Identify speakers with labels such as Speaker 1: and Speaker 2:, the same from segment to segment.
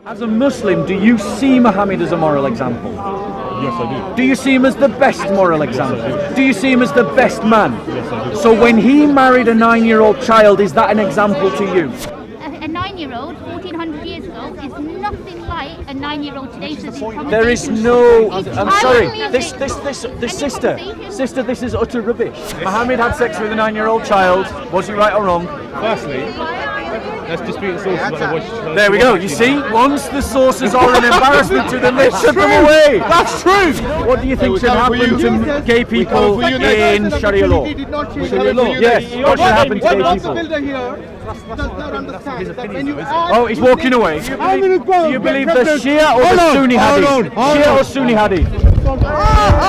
Speaker 1: As a Muslim, do you see Muhammad as a moral example?
Speaker 2: Yes, I do.
Speaker 1: Do you see him as the best moral example? Do you see him as the best man?
Speaker 2: Yes, I do.
Speaker 1: So when he married a 9-year-old child, is that an example to you?
Speaker 3: A 9-year-old 1400 years ago is nothing like a 9-year-old today. So
Speaker 1: There is no. I'm sorry.
Speaker 3: It's
Speaker 1: This sister, this is utter rubbish. Muhammad had sex with a 9-year-old child. Was he right or wrong?
Speaker 2: Firstly, let's dispute the sources about the watch.
Speaker 1: There we go. You see, once the sources are an embarrassment to them, they shut them away. That's true. What do you think should happen to gay people in Sharia law?
Speaker 2: Sharia law?
Speaker 1: Yes. What should happen to gay people? Oh, he's walking away. Do you believe the Shia or the Sunni Hadith? Shia or Sunni Hadith?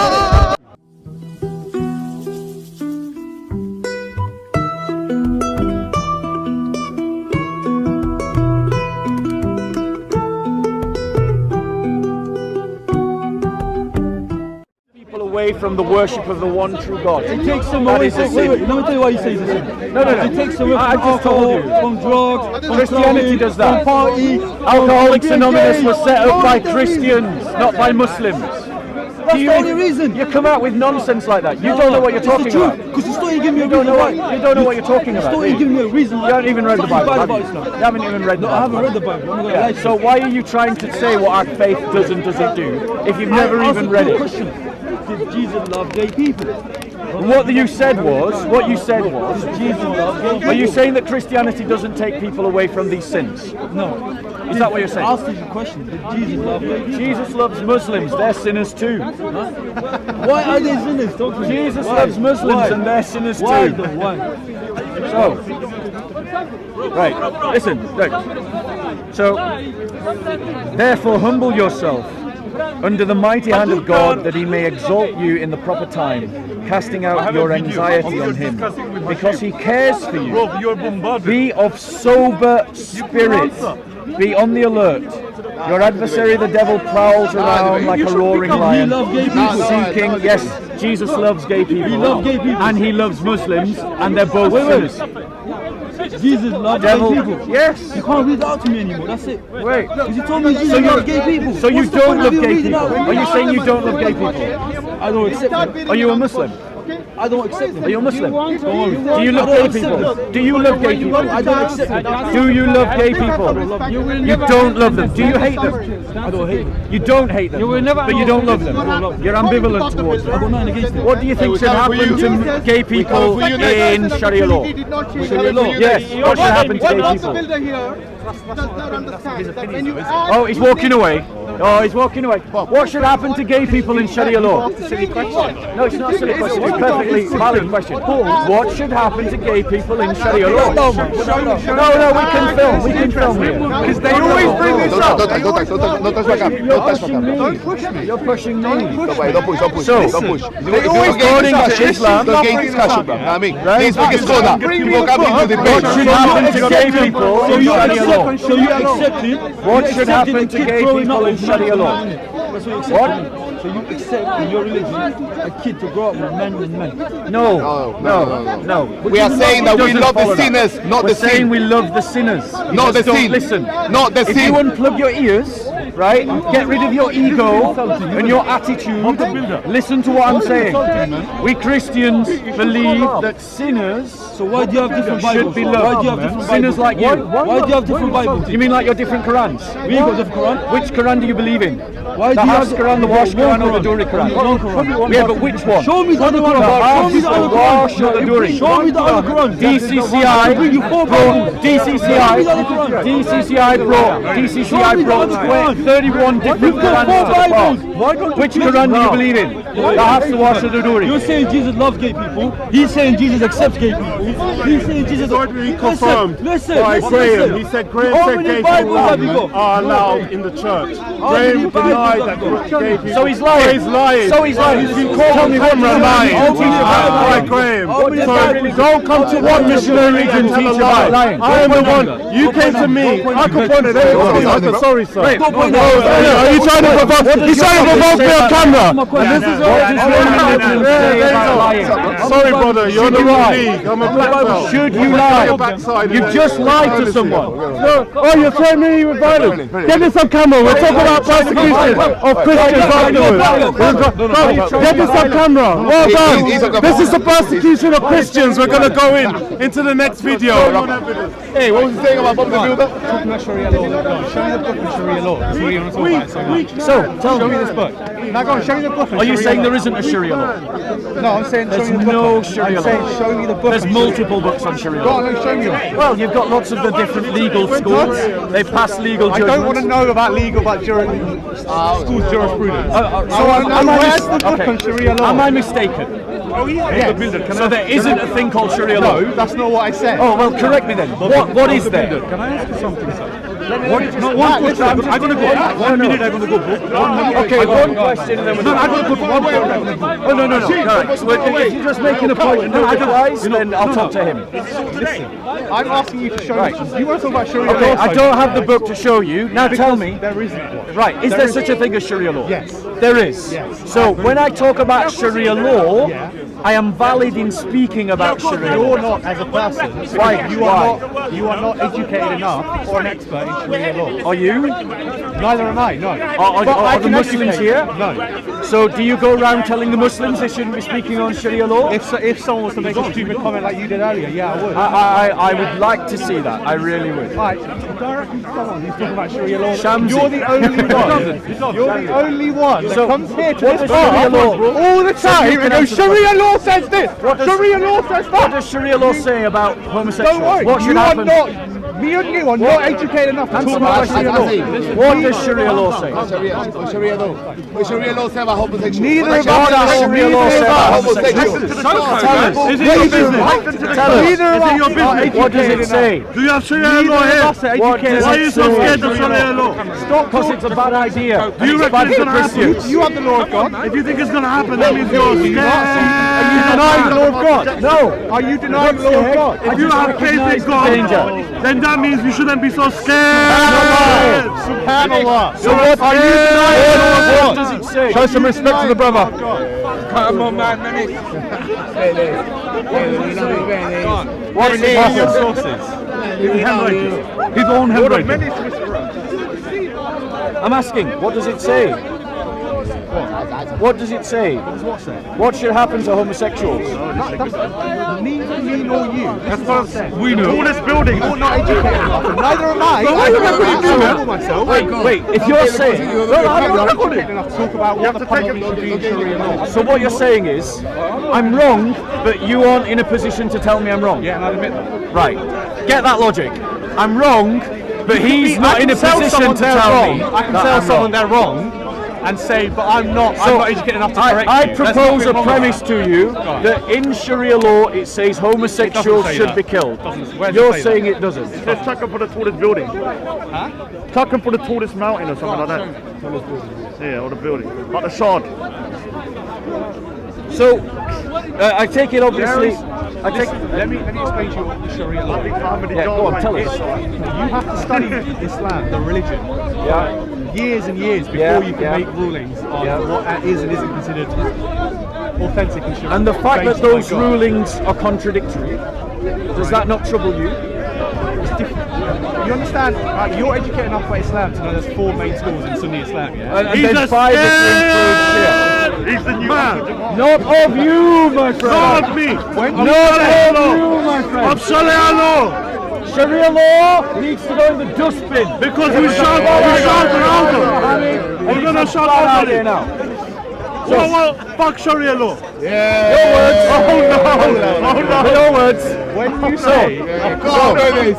Speaker 1: Away from the worship of the one true God.
Speaker 4: It takes them away. Wait, let me tell you why you say this.
Speaker 1: No.
Speaker 4: It takes them away from alcohol, from drugs, from
Speaker 1: Christianity does that.
Speaker 4: From party.
Speaker 1: Alcoholics Anonymous was set up by Christians, not by Muslims.
Speaker 4: That's the only reason.
Speaker 1: You come out with nonsense like that. You don't know what you're talking about.
Speaker 4: Because you still ain't giving me a
Speaker 1: You don't
Speaker 4: reason
Speaker 1: know
Speaker 4: why.
Speaker 1: you don't know what you're talking about.
Speaker 4: You still ain't giving me a reason.
Speaker 1: You haven't even read the Bible.
Speaker 4: Have you?
Speaker 1: You haven't even read the
Speaker 4: No,
Speaker 1: Bible.
Speaker 4: I haven't read the Bible. I'm not gonna lie to you.
Speaker 1: So why are you trying to say what our faith does and doesn't do if you've never even read it?
Speaker 4: Did Jesus love gay people?
Speaker 1: What you said was,
Speaker 4: Jesus loved gay people.
Speaker 1: are you saying that Christianity doesn't take people away from these sins?
Speaker 4: No.
Speaker 1: Is that what you're saying?
Speaker 4: Ask you a question. Did Jesus love gay people?
Speaker 1: Jesus loves Muslims, they're sinners too.
Speaker 4: Why are they sinners? Talk to me.
Speaker 1: Jesus
Speaker 4: Why?
Speaker 1: loves Muslims
Speaker 4: Why?
Speaker 1: and they're sinners too.
Speaker 4: Why though? Why?
Speaker 1: So, right, listen, look. So, therefore humble yourself under the mighty hand of God, that he may exalt you in the proper time, casting out your anxiety on him, because he cares for you. Be of sober spirit. Be on the alert. Your adversary, the devil, prowls around like a roaring lion, seeking. Yes, Jesus loves gay people.
Speaker 4: He loves gay people.
Speaker 1: And he loves Muslims, and they're both sinners.
Speaker 4: Jesus loves
Speaker 1: Devil.
Speaker 4: gay people.
Speaker 1: Yes.
Speaker 4: You can't read it out to me anymore. That's it.
Speaker 1: Wait.
Speaker 4: Because you told me Jesus loves gay people.
Speaker 1: So you
Speaker 4: What's the
Speaker 1: don't
Speaker 4: point
Speaker 1: love
Speaker 4: of you
Speaker 1: gay
Speaker 4: reading
Speaker 1: people?
Speaker 4: out?
Speaker 1: Are you saying you don't love gay people?
Speaker 4: I don't accept them.
Speaker 1: Are you a Muslim?
Speaker 4: I don't accept them.
Speaker 1: Are you a Muslim?
Speaker 4: Don't worry.
Speaker 1: Do you love
Speaker 4: I
Speaker 1: gay
Speaker 4: don't accept
Speaker 1: people?
Speaker 4: them.
Speaker 1: Do you love gay people?
Speaker 4: I don't accept them.
Speaker 1: Do you love gay people? You don't love them. Do you hate them?
Speaker 4: I don't hate them.
Speaker 1: You don't hate them, but you don't love them. You're ambivalent towards
Speaker 4: I got
Speaker 1: them.
Speaker 4: nothing against them.
Speaker 1: What do you think should happen to gay people in Sharia law?
Speaker 4: Sharia law?
Speaker 1: Yes, what should happen to gay people? Oh, he's walking away. Oh, he's walking away. What should happen to gay people in Sharia law? Silly question. No, it's not a silly question. It's a perfectly valid question. What should happen to gay people in Sharia law? No, we can film. We can film here. Because they always bring this up.
Speaker 5: Don't touch my cap. Don't touch my cap.
Speaker 1: You're pushing me.
Speaker 5: Don't push.
Speaker 1: So,
Speaker 5: Don't push.
Speaker 1: they always according to Islam.
Speaker 5: Don't gain discussion, bro. I mean, please, we can score that. People come into the
Speaker 1: What should happen to gay people in Sharia law?
Speaker 4: So you accept it?
Speaker 1: What should happen to gay people in Sharia law?
Speaker 4: That's what you accept.
Speaker 1: What?
Speaker 4: So you accept in your religion a kid to grow up with men and men?
Speaker 1: No.
Speaker 5: We are saying that we love the sinners, not the
Speaker 1: We're saying
Speaker 5: sin.
Speaker 1: we love the sinners. You
Speaker 5: Not
Speaker 1: just
Speaker 5: the
Speaker 1: don't
Speaker 5: sin.
Speaker 1: listen.
Speaker 5: Not the
Speaker 1: If
Speaker 5: sin.
Speaker 1: you unplug your ears, right, get rid of your ego and your attitude, listen to what I'm saying. We Christians believe that sinners
Speaker 4: So why do you have different Bibles?
Speaker 1: should be
Speaker 4: Why do
Speaker 1: loved.
Speaker 4: you have different
Speaker 1: Sinners
Speaker 4: Bibles?
Speaker 1: like you.
Speaker 4: Why do you have different Bibles?
Speaker 1: You mean like your different Qurans?
Speaker 4: We ain't got different Quran.
Speaker 1: Which Quran do you believe in?
Speaker 4: Why
Speaker 1: The
Speaker 4: do you
Speaker 1: Hafs
Speaker 4: have
Speaker 1: Quran, the Wash Quran, or the Duri Quran?
Speaker 4: One Quran.
Speaker 1: Yeah, but which one?
Speaker 4: Show me the other Quran.
Speaker 1: The
Speaker 4: Show me
Speaker 1: Hafs,
Speaker 4: the
Speaker 1: the
Speaker 4: other
Speaker 1: Wash, or the
Speaker 4: Quran.
Speaker 1: Duri?
Speaker 4: Show me the other Quran.
Speaker 1: DCCI
Speaker 4: bring you four Bibles.
Speaker 1: DCCI brought 31 different
Speaker 4: You've got
Speaker 1: Qurans
Speaker 4: four
Speaker 1: to the
Speaker 4: Bibles.
Speaker 1: bar.
Speaker 4: Why don't you
Speaker 1: Which
Speaker 4: please
Speaker 1: Quran do you
Speaker 4: now?
Speaker 1: believe in? The Hafs, the Wash, or the Duri?
Speaker 4: You're saying Jesus loves gay people. He's saying Jesus accepts gay people. He's saying Jesus.
Speaker 2: Already confirmed
Speaker 4: Listen.
Speaker 2: by Graham. He said Graham
Speaker 4: How
Speaker 2: said
Speaker 4: many
Speaker 2: gay
Speaker 4: Bibles have you
Speaker 2: people
Speaker 4: got?
Speaker 2: are allowed in the church.
Speaker 4: many
Speaker 2: Graham
Speaker 4: Bibles
Speaker 2: denied
Speaker 4: have
Speaker 2: that
Speaker 4: you got?
Speaker 2: gay people.
Speaker 1: So he's lying.
Speaker 2: He's lying.
Speaker 1: So he's lying.
Speaker 2: He's been called
Speaker 1: Tell me
Speaker 2: on
Speaker 1: what
Speaker 2: camera
Speaker 1: you
Speaker 2: lying.
Speaker 1: How many Bibles?
Speaker 2: By Graham.
Speaker 4: How many Bibles?
Speaker 2: So don't come to one missionary and teach a lie.
Speaker 1: Lying.
Speaker 2: I am the one. You came to me. I confronted everyone. I said sorry, sir.
Speaker 1: Wait,
Speaker 4: Are you trying to provoke? He's trying to provoke me on camera. Sorry, brother. You're the wrong league. I'm a black belt.
Speaker 1: Should you lie? You've just lied to someone.
Speaker 4: Oh, you're threatening me with violence. Get this on camera. We'll talk about persecution of Christians afterwards. Get this on camera. Well done. This is the persecution of Christians. We're going to go into the next video.
Speaker 5: Hey, what was he saying about bombing the builder?
Speaker 2: Talking about Sharia law. Go on, show me the book of Sharia law. That's what you want to talk about so much.
Speaker 1: So, tell
Speaker 2: Show
Speaker 1: me.
Speaker 2: me this book. Now go on, show me the book.
Speaker 1: Are you saying there isn't a Sharia law?
Speaker 2: No, I'm saying
Speaker 1: There's
Speaker 2: show me the book.
Speaker 1: no Sharia
Speaker 2: I'm
Speaker 1: law.
Speaker 2: saying show me the book.
Speaker 1: There's multiple books on Sharia
Speaker 2: Go
Speaker 1: law.
Speaker 2: on, then show me one.
Speaker 1: Well, you've got lots of the different legal schools. They've passed legal
Speaker 2: I
Speaker 1: judgments.
Speaker 2: don't want to know about legal, about school's jurisprudence.
Speaker 1: So
Speaker 2: where's the book on Sharia law?
Speaker 1: Am I mistaken?
Speaker 2: Oh, yeah.
Speaker 1: So there isn't a thing called Sharia law?
Speaker 2: No, that's not what I said.
Speaker 1: Oh, well, correct me then. What is there?
Speaker 2: Can I ask you something, sir?
Speaker 1: I'm going to go. 1 minute, I'm going to go. Okay, one question and then we're done. I'm going to put one point. Oh, no. Right. So if you're just making a point and no advice, then I'll talk to him.
Speaker 2: Listen, I'm asking you to show me. You want to talk about Sharia law?
Speaker 1: Okay, I don't have the book to show you. Now tell me.
Speaker 2: There isn't one.
Speaker 1: Right, is there such a thing as Sharia law?
Speaker 2: Yes.
Speaker 1: There is.
Speaker 2: Yes.
Speaker 1: So when I talk about Sharia law, I am valid in speaking about Sharia law.
Speaker 2: You're not as a person.
Speaker 1: Why?
Speaker 2: You are not educated enough or an expert in Sharia law.
Speaker 1: Are you?
Speaker 2: Neither am I. No.
Speaker 1: Are the Muslims here?
Speaker 2: No.
Speaker 1: So do you go around telling the Muslims they shouldn't be speaking on Sharia law?
Speaker 2: If someone was to make a stupid comment like you did earlier, yeah, I would.
Speaker 1: I would like to see that. I really would.
Speaker 2: Right, directly to someone who's talking about Sharia law.
Speaker 1: Shamsi.
Speaker 2: You're the only one. You're the only one that
Speaker 1: So,
Speaker 2: comes here to
Speaker 1: what
Speaker 2: this
Speaker 1: does Sharia
Speaker 2: bar
Speaker 1: law-
Speaker 2: all the time
Speaker 1: you can
Speaker 2: and goes,
Speaker 1: answer
Speaker 2: Sharia law says this. Sharia law says
Speaker 1: What
Speaker 2: that.
Speaker 1: does Sharia law say about homosexuals?
Speaker 2: Don't worry.
Speaker 1: What should
Speaker 2: you are
Speaker 1: happen?
Speaker 2: not. Me and you are not educated enough to talk about Sharia law.
Speaker 1: What does Sharia law say?
Speaker 5: Sharia law. What Sharia law say about homosexuals?
Speaker 2: Neither of
Speaker 1: What
Speaker 2: us
Speaker 1: does Sharia law say about homosexuals?
Speaker 4: Is it your business?
Speaker 1: Tell us.
Speaker 2: Neither of
Speaker 4: Is it your
Speaker 2: us are
Speaker 4: business?
Speaker 2: educated
Speaker 1: What does it say?
Speaker 4: Do you have Sharia law
Speaker 2: Neither of
Speaker 4: here?
Speaker 2: us are
Speaker 1: What
Speaker 2: educated
Speaker 1: does
Speaker 4: Why are you
Speaker 1: it
Speaker 4: so
Speaker 1: say?
Speaker 4: scared of Sharia law?
Speaker 2: Stop
Speaker 1: Because it's a bad idea.
Speaker 4: Do you
Speaker 1: It's
Speaker 4: reckon
Speaker 1: bad
Speaker 4: it's
Speaker 1: for
Speaker 4: going to happen?
Speaker 1: Christians.
Speaker 2: You have the law of God.
Speaker 4: If you think it's going to happen, that means you're
Speaker 2: Are you denying the law of God?
Speaker 1: No.
Speaker 2: Are you denying the law of God?
Speaker 4: If you have faith in
Speaker 1: danger.
Speaker 4: God, then that means we shouldn't be so scared.
Speaker 2: Subhanallah.
Speaker 1: So what are you denying? What does it say?
Speaker 4: Show some respect to the brother.
Speaker 5: Come on, man.
Speaker 1: What is it?
Speaker 4: Sources. His own handwriting.
Speaker 1: I'm asking, what does it say? What does it say? What should happen to homosexuals?
Speaker 2: Neither me nor you. That's what I'm saying.
Speaker 4: We know. All this building.
Speaker 2: You're not educated enough. and Neither am I.
Speaker 4: Why are you recording me,
Speaker 2: myself.
Speaker 1: Wait, if you're saying...
Speaker 2: I'm not educated enough to talk about what the punishment should be in Sharia law.
Speaker 1: So what you're saying is, I'm wrong, but you aren't in a position to tell me I'm wrong.
Speaker 2: Yeah, and I admit that.
Speaker 1: Right. Get that logic. I'm wrong, but he's not in a position to tell me.
Speaker 2: I can
Speaker 1: that
Speaker 2: tell
Speaker 1: I'm
Speaker 2: someone
Speaker 1: wrong.
Speaker 2: they're wrong and say, but I'm not educated enough to correct
Speaker 1: I
Speaker 2: you.
Speaker 1: propose a premise to you that in Sharia law it says homosexuals
Speaker 2: say
Speaker 1: should
Speaker 2: that.
Speaker 1: be killed.
Speaker 2: Where does
Speaker 1: You're
Speaker 2: it say
Speaker 1: saying
Speaker 2: that?
Speaker 1: it doesn't.
Speaker 4: Let's chuck him for the tallest building. Chuck him for the tallest mountain or something like that. Yeah, or the building. Like the Shard.
Speaker 1: So, I take it obviously...
Speaker 2: Let me explain to you what the Sharia law is.
Speaker 1: Yeah, go on, tell us.
Speaker 2: You have to study Islam, the religion, years and years before you can make rulings on what is and isn't considered authentic and Sharia.
Speaker 1: And the fact that
Speaker 2: based by
Speaker 1: those
Speaker 2: God.
Speaker 1: rulings are contradictory, does that not trouble you?
Speaker 2: You understand? You're educated enough about Islam to know there's 4 main schools in Sunni Islam, yeah?
Speaker 1: And then 5
Speaker 4: He's the new man.
Speaker 1: Not of you, my friend.
Speaker 4: Not of me.
Speaker 1: Not of you, my friend.
Speaker 4: Of Sharia law.
Speaker 1: Sharia law needs to go in the dustbin.
Speaker 4: Because we shout around them. We're going to shout
Speaker 1: out
Speaker 4: over
Speaker 1: here
Speaker 4: it.
Speaker 1: now.
Speaker 4: Well, fuck Sharia law.
Speaker 1: Your words.
Speaker 4: Oh no.
Speaker 1: Your words.
Speaker 2: When you say,
Speaker 5: Go on, this.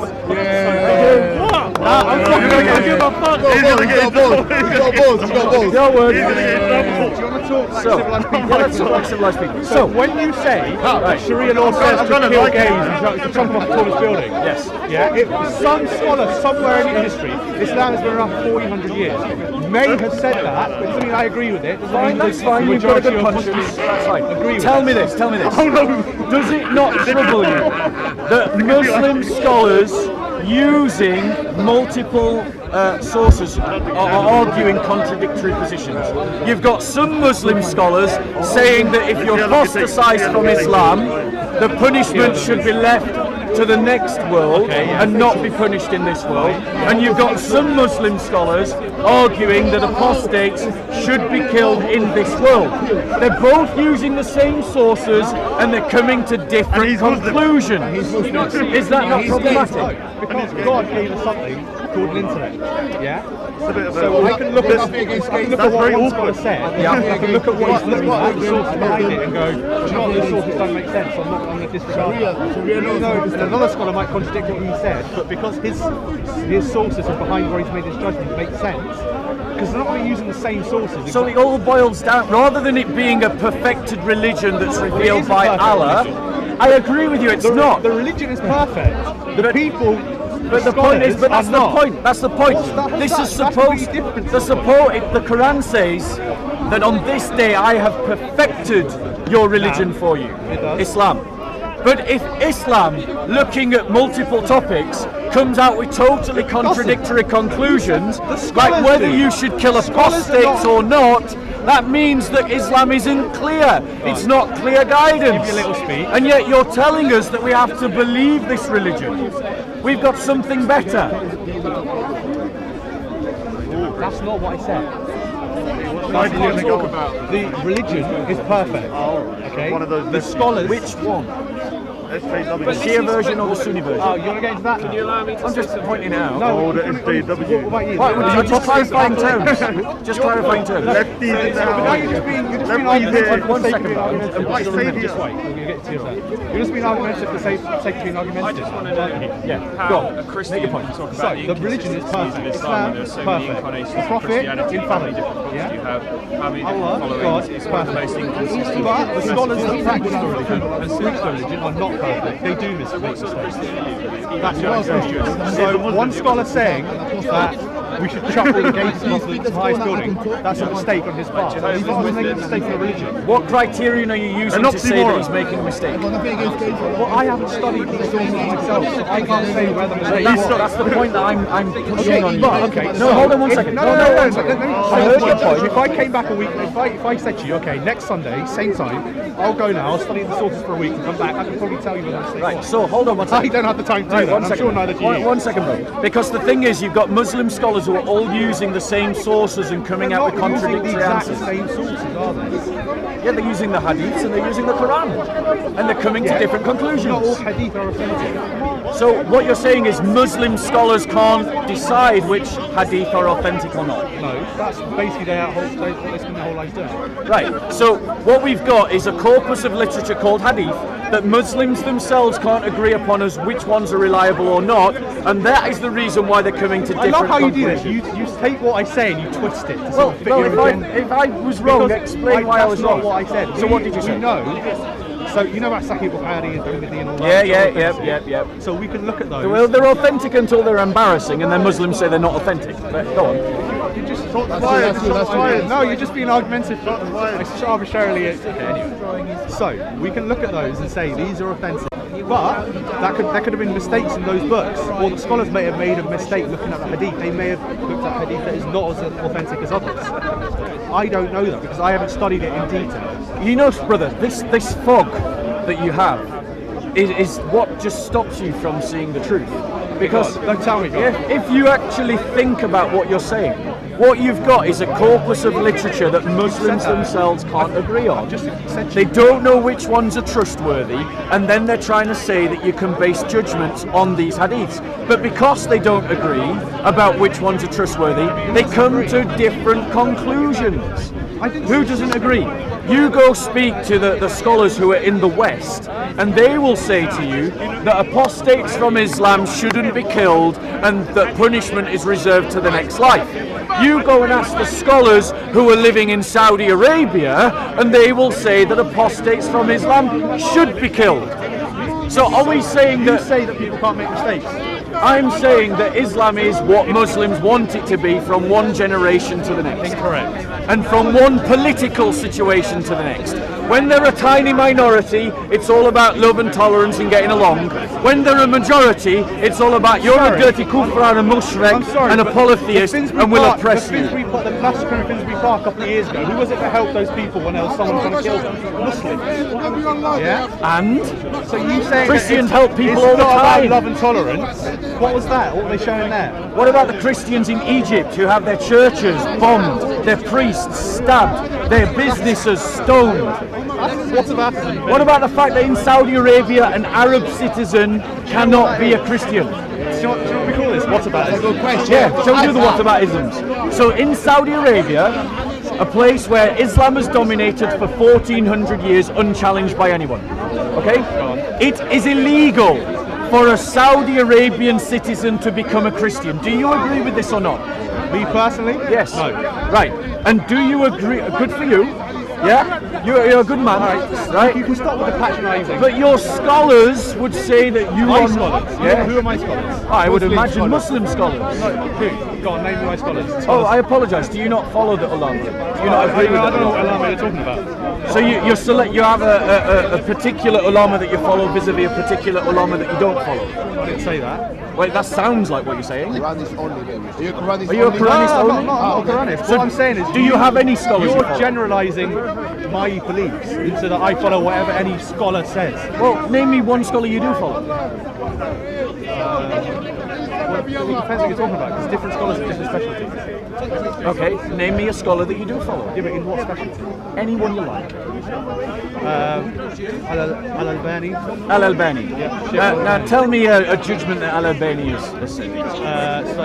Speaker 4: I'm fucking going to give a fuck.
Speaker 5: He's got balls. He's got balls.
Speaker 1: Your words.
Speaker 2: do you want to talk like
Speaker 1: So,
Speaker 2: civilized people?
Speaker 1: let's talk like civilized people.
Speaker 2: So when you say that Sharia law says to kill gays and to jump off the tallest building,
Speaker 1: Yes.
Speaker 2: yeah, if some scholar somewhere in history, Islam has been around for 400 years, may have said that, but it doesn't mean I agree with it. Doesn't mean
Speaker 1: That's
Speaker 2: the
Speaker 1: fine, you've got a
Speaker 2: majority
Speaker 1: good
Speaker 2: of
Speaker 1: conscience.
Speaker 2: Muslims
Speaker 1: That's fine.
Speaker 2: agree with
Speaker 1: Tell
Speaker 2: it.
Speaker 1: me this, tell me this.
Speaker 4: Oh no.
Speaker 1: Does it not trouble you that Muslim scholars using multiple sources are arguing contradictory positions. You've got some Muslim scholars saying that if you apostatize from Islam, the punishment should be left to the next world and not be punished in this world. And you've got some Muslim scholars arguing that apostates should be killed in this world. They're both using the same sources and they're coming to different conclusions. Is that not problematic?
Speaker 2: Because God gave us something called an internet. Yeah? So I can look at what one scholar said. Yeah. I can look at what he's looking at, the sources behind it, and go, you know what, those sources don't make sense, so I'm not going to disregard that. Even though another scholar might contradict what he said, but because his sources are behind where he's made his judgment make sense, because they're not really using the same sources.
Speaker 1: So it all boils down, rather than it being a perfected religion that's revealed by Allah, I agree with you, it's not.
Speaker 2: The religion is perfect. The people...
Speaker 1: But the point is, that's the point. That's the point. This is supposed. The Quran says that on this day I have perfected your religion for you, Islam. But if Islam, looking at multiple topics, comes out with totally contradictory conclusions, like whether you should kill apostates or not, that means that Islam isn't clear. It's not clear guidance. And yet you're telling us that we have to believe this religion. We've got something better.
Speaker 2: That's not what I said. The religion is perfect. Okay.
Speaker 5: One of those.
Speaker 2: The scholars.
Speaker 1: Which one? The Shia version or the Sunni version?
Speaker 2: Oh, you want to get into that?
Speaker 6: Can you allow me to
Speaker 1: I'm just pointing it out.
Speaker 2: No,
Speaker 5: the SJW.
Speaker 2: What about you?
Speaker 1: Right, just clarifying terms. Just clarifying terms.
Speaker 5: Lefties in the
Speaker 2: Now you're just being argumentative.
Speaker 1: One second.
Speaker 2: Just wait. We'll get to yourself. You're just being argumentative for sake of being argumentative.
Speaker 6: I just want to know how a Christian can talk about
Speaker 2: the religion is perfect. Islam is perfect. The Prophet, infallible.
Speaker 6: You have how many
Speaker 2: Allah, God, is perfect. But the scholars that practice the religion and teach the religion are not perfect. They do make mistakes. That's what I'm saying. So one scholar saying that we should chuck all the gates off the highest building, that's a mistake on his part. He's not making a mistake in the religion.
Speaker 1: What criterion are you using to say that he's making a mistake?
Speaker 2: Well, I haven't studied these sources myself, so I can't say whether
Speaker 1: That's the point that I'm pushing on you.
Speaker 2: Okay,
Speaker 1: no, hold on one second.
Speaker 2: No. I heard your point. If I came back a week, if I said to you, okay, next Sunday, same time, I'll go now, I'll study the sources for a week and come back, I can probably tell you whether I'm
Speaker 1: Right, so hold on one second.
Speaker 2: I don't have the time to do that, I'm sure neither do you.
Speaker 1: One second, bro. Because the thing is, you've got Muslim scholars who are all using the same sources and coming out with contradictory answers.
Speaker 2: They're not using the exact same sources, are they?
Speaker 1: Yeah, they're using the hadiths and they're using the Quran. And they're coming to different conclusions.
Speaker 2: Not all hadith are authentic.
Speaker 1: So what you're saying is Muslim scholars can't decide which hadith are authentic or not?
Speaker 2: No, that's basically what they spend their whole lives doing.
Speaker 1: Right, so what we've got is a corpus of literature called hadith that Muslims themselves can't agree upon as which ones are reliable or not, and that is the reason why they're coming to different
Speaker 2: conclusions. I love how you do this.
Speaker 1: conclusions.
Speaker 2: You take what I say and you twist it to
Speaker 1: Well,
Speaker 2: sort of fit your agenda.
Speaker 1: if I was wrong, explain why I was wrong.
Speaker 2: That's not what I said.
Speaker 1: So what did you say?
Speaker 2: So you know about Sahih Bukhari and Tirmidhi and all that?
Speaker 1: Yeah.
Speaker 2: So we can look at those.
Speaker 1: Well, they're authentic until they're embarrassing, and then Muslims say they're not authentic. But go on.
Speaker 2: You just
Speaker 5: That's
Speaker 2: no, you're just being argumentative. It's just arbitrarily. Anyway. So we can look at those and say these are authentic. But there could have been mistakes in those books, or the scholars may have made a mistake looking at the hadith. They may have looked at hadith that is not as authentic as others. I don't know that because I haven't studied it in detail.
Speaker 1: You know, brother, this fog that you have is what just stops you from seeing the truth. Because
Speaker 2: don't tell me, God.
Speaker 1: if you actually think about what you're saying, what you've got is a corpus of literature that Muslims themselves can't agree on. They don't know which ones are trustworthy, and then they're trying to say that you can base judgments on these hadiths. But because they don't agree about which ones are trustworthy, they come to different conclusions. Who doesn't agree? You go speak to the scholars who are in the West, and they will say to you that apostates from Islam shouldn't be killed and that punishment is reserved to the next life. You go and ask the scholars who are living in Saudi Arabia, and they will say that apostates from Islam should be killed. So are we saying that...
Speaker 2: You say that people can't make mistakes.
Speaker 1: I'm saying that Islam is what Muslims want it to be from one generation to the next.
Speaker 2: Incorrect.
Speaker 1: And from one political situation to the next. When they're a tiny minority, it's all about love and tolerance and getting along. When they're a majority, it's all about you're a dirty kufar and a mushrik and a polytheist and we'll oppress you.
Speaker 2: The massacre in Finsbury Park a couple of years ago, who was it that helped those people when there was someone trying to kill them? Muslims. Yeah?
Speaker 1: And
Speaker 2: so you say
Speaker 1: Christians help people all the
Speaker 2: not
Speaker 1: time.
Speaker 2: about love and tolerance. What was that? What were they showing there?
Speaker 1: What about the Christians in Egypt who have their churches bombed, their priests stabbed, their businesses stoned?
Speaker 2: What's about it?
Speaker 1: What about the fact that in Saudi Arabia an Arab citizen cannot be a Christian?
Speaker 2: Should we call this? What about it?
Speaker 5: Good question.
Speaker 1: Yeah, shall we do the whataboutisms? So in Saudi Arabia, a place where Islam has dominated for 1400 years unchallenged by anyone, okay? It is illegal for a Saudi Arabian citizen to become a Christian. Do you agree with this or not?
Speaker 2: Me personally?
Speaker 1: Yes.
Speaker 2: No.
Speaker 1: Right. And do you agree? Good for you. Yeah? You're a good man, right?
Speaker 2: You can stop with the patronising.
Speaker 1: But your scholars would say that you
Speaker 2: My
Speaker 1: are
Speaker 2: scholars?
Speaker 1: Yeah.
Speaker 2: Who are my scholars?
Speaker 1: I would
Speaker 2: Muslim
Speaker 1: imagine
Speaker 2: scholars.
Speaker 1: Muslim scholars.
Speaker 2: No, who? Go on, name me my scholars.
Speaker 1: Oh, I apologise. Do you not follow the ulama? Do you not agree with
Speaker 2: I
Speaker 1: the
Speaker 2: don't know what
Speaker 1: ulama?
Speaker 2: ulama you're talking about.
Speaker 1: So you have a particular ulama that you follow vis-a-vis a particular ulama that you don't follow?
Speaker 2: I didn't say that.
Speaker 1: Wait, that sounds like what you're saying.
Speaker 5: Quranist only, baby. Are you a Quranist
Speaker 1: Are you a
Speaker 5: only?
Speaker 1: Quranist
Speaker 2: No,
Speaker 1: only?
Speaker 2: I'm not a Quranist.
Speaker 1: So
Speaker 2: What I'm saying is,
Speaker 1: do you have any scholars you
Speaker 2: You're
Speaker 1: follow?
Speaker 2: generalising my beliefs into that I follow whatever any scholar says.
Speaker 1: Well, name me one scholar you do follow.
Speaker 2: Well, it depends what you're talking about, because different scholars have different specialties.
Speaker 1: Okay, name me a scholar that you do follow.
Speaker 2: Yeah, but in what specialty?
Speaker 1: Anyone you like.
Speaker 2: Al-Albani.
Speaker 1: Al-Albani. Now tell me a judgment that Al-Albani has said.
Speaker 2: So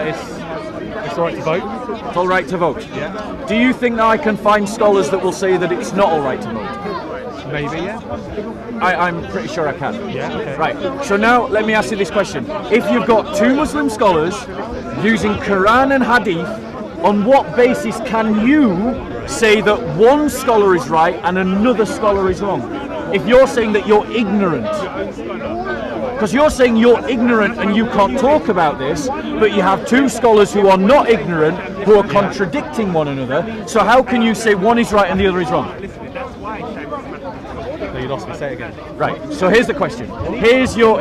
Speaker 2: it's alright to vote.
Speaker 1: It's all right to vote.
Speaker 2: Yeah.
Speaker 1: Do you think that I can find scholars that will say that it's not all right to vote?
Speaker 2: Maybe, yeah.
Speaker 1: I'm pretty sure I can.
Speaker 2: Yeah, okay.
Speaker 1: Right. So now let me ask you this question. If you've got two Muslim scholars using Quran and Hadith, on what basis can you say that one scholar is right and another scholar is wrong? If you're saying that you're ignorant. Because you're saying you're ignorant and you can't talk about this, but you have two scholars who are not ignorant who are contradicting one another. So how can you say one is right and the other is wrong?
Speaker 2: No, you lost me. Say it again.
Speaker 1: Right. So here's the question. Here's your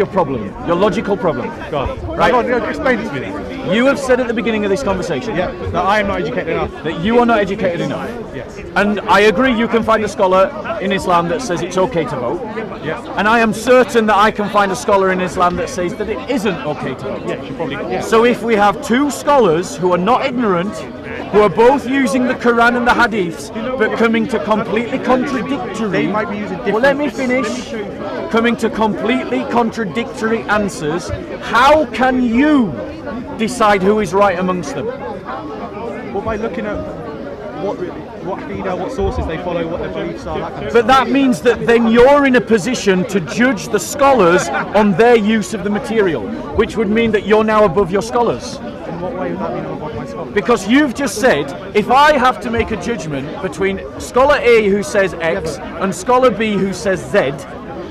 Speaker 1: problem. Your logical problem.
Speaker 2: Go on.
Speaker 1: Right.
Speaker 2: Go on, explain it to me then.
Speaker 1: You have said at the beginning of this conversation
Speaker 2: That I am not educated enough.
Speaker 1: that you are not educated enough.
Speaker 2: Yes.
Speaker 1: And I agree you can find a scholar in Islam that says it's okay to vote.
Speaker 2: Yeah.
Speaker 1: And I am certain that I can find a scholar in Islam that says that it isn't okay to vote.
Speaker 2: Yeah, you should probably. Yeah.
Speaker 1: So if we have two scholars who are not ignorant, who are both using the Quran and the Hadiths, but coming to completely contradictory.
Speaker 2: They might be using different.
Speaker 1: Well, let me finish. Coming to completely contradictory answers. How can you decide who is right amongst them?
Speaker 2: Well, by looking at what sources they follow, what their beliefs are, that kind of
Speaker 1: But that means that then you're in a position to judge the scholars on their use of the material, which would mean that you're now above your scholars.
Speaker 2: stuff. In what way would that mean about my scholars?
Speaker 1: Because you've just said, if I have to make a judgment between scholar A who says X and scholar B who says Z,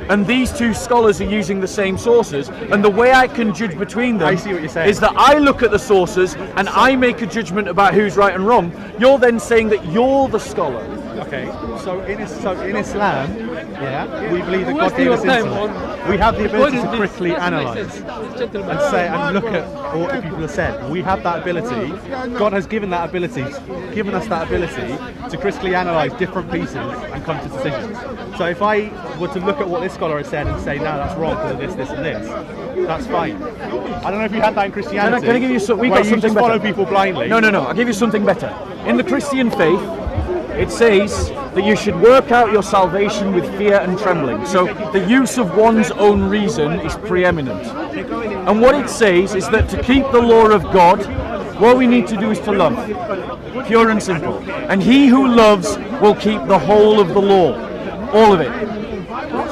Speaker 1: and these two scholars are using the same sources, and the way I can judge between them
Speaker 2: I see what you're saying.
Speaker 1: is that I look at the sources and I make a judgment about who's right and wrong. You're then saying that you're the scholar.
Speaker 2: Okay, so in Islam, yeah, we believe that God gave us intellect. We have the ability to critically analyse and say and look at what people have said. We have that ability. God has given us that ability to critically analyse different pieces and come to decisions. So if I were to look at what this scholar has said and say, no, that's wrong because of this, this, and this, that's fine. I don't know if you had that in Christianity.
Speaker 1: Can I give you some? We
Speaker 2: where
Speaker 1: got
Speaker 2: you
Speaker 1: something
Speaker 2: just
Speaker 1: better.
Speaker 2: follow people blindly.
Speaker 1: No. I'll give you something better. In the Christian faith, it says that you should work out your salvation with fear and trembling. So the use of one's own reason is preeminent. And what it says is that to keep the law of God, what we need to do is to love. Pure and simple. And he who loves will keep the whole of the law. All of it.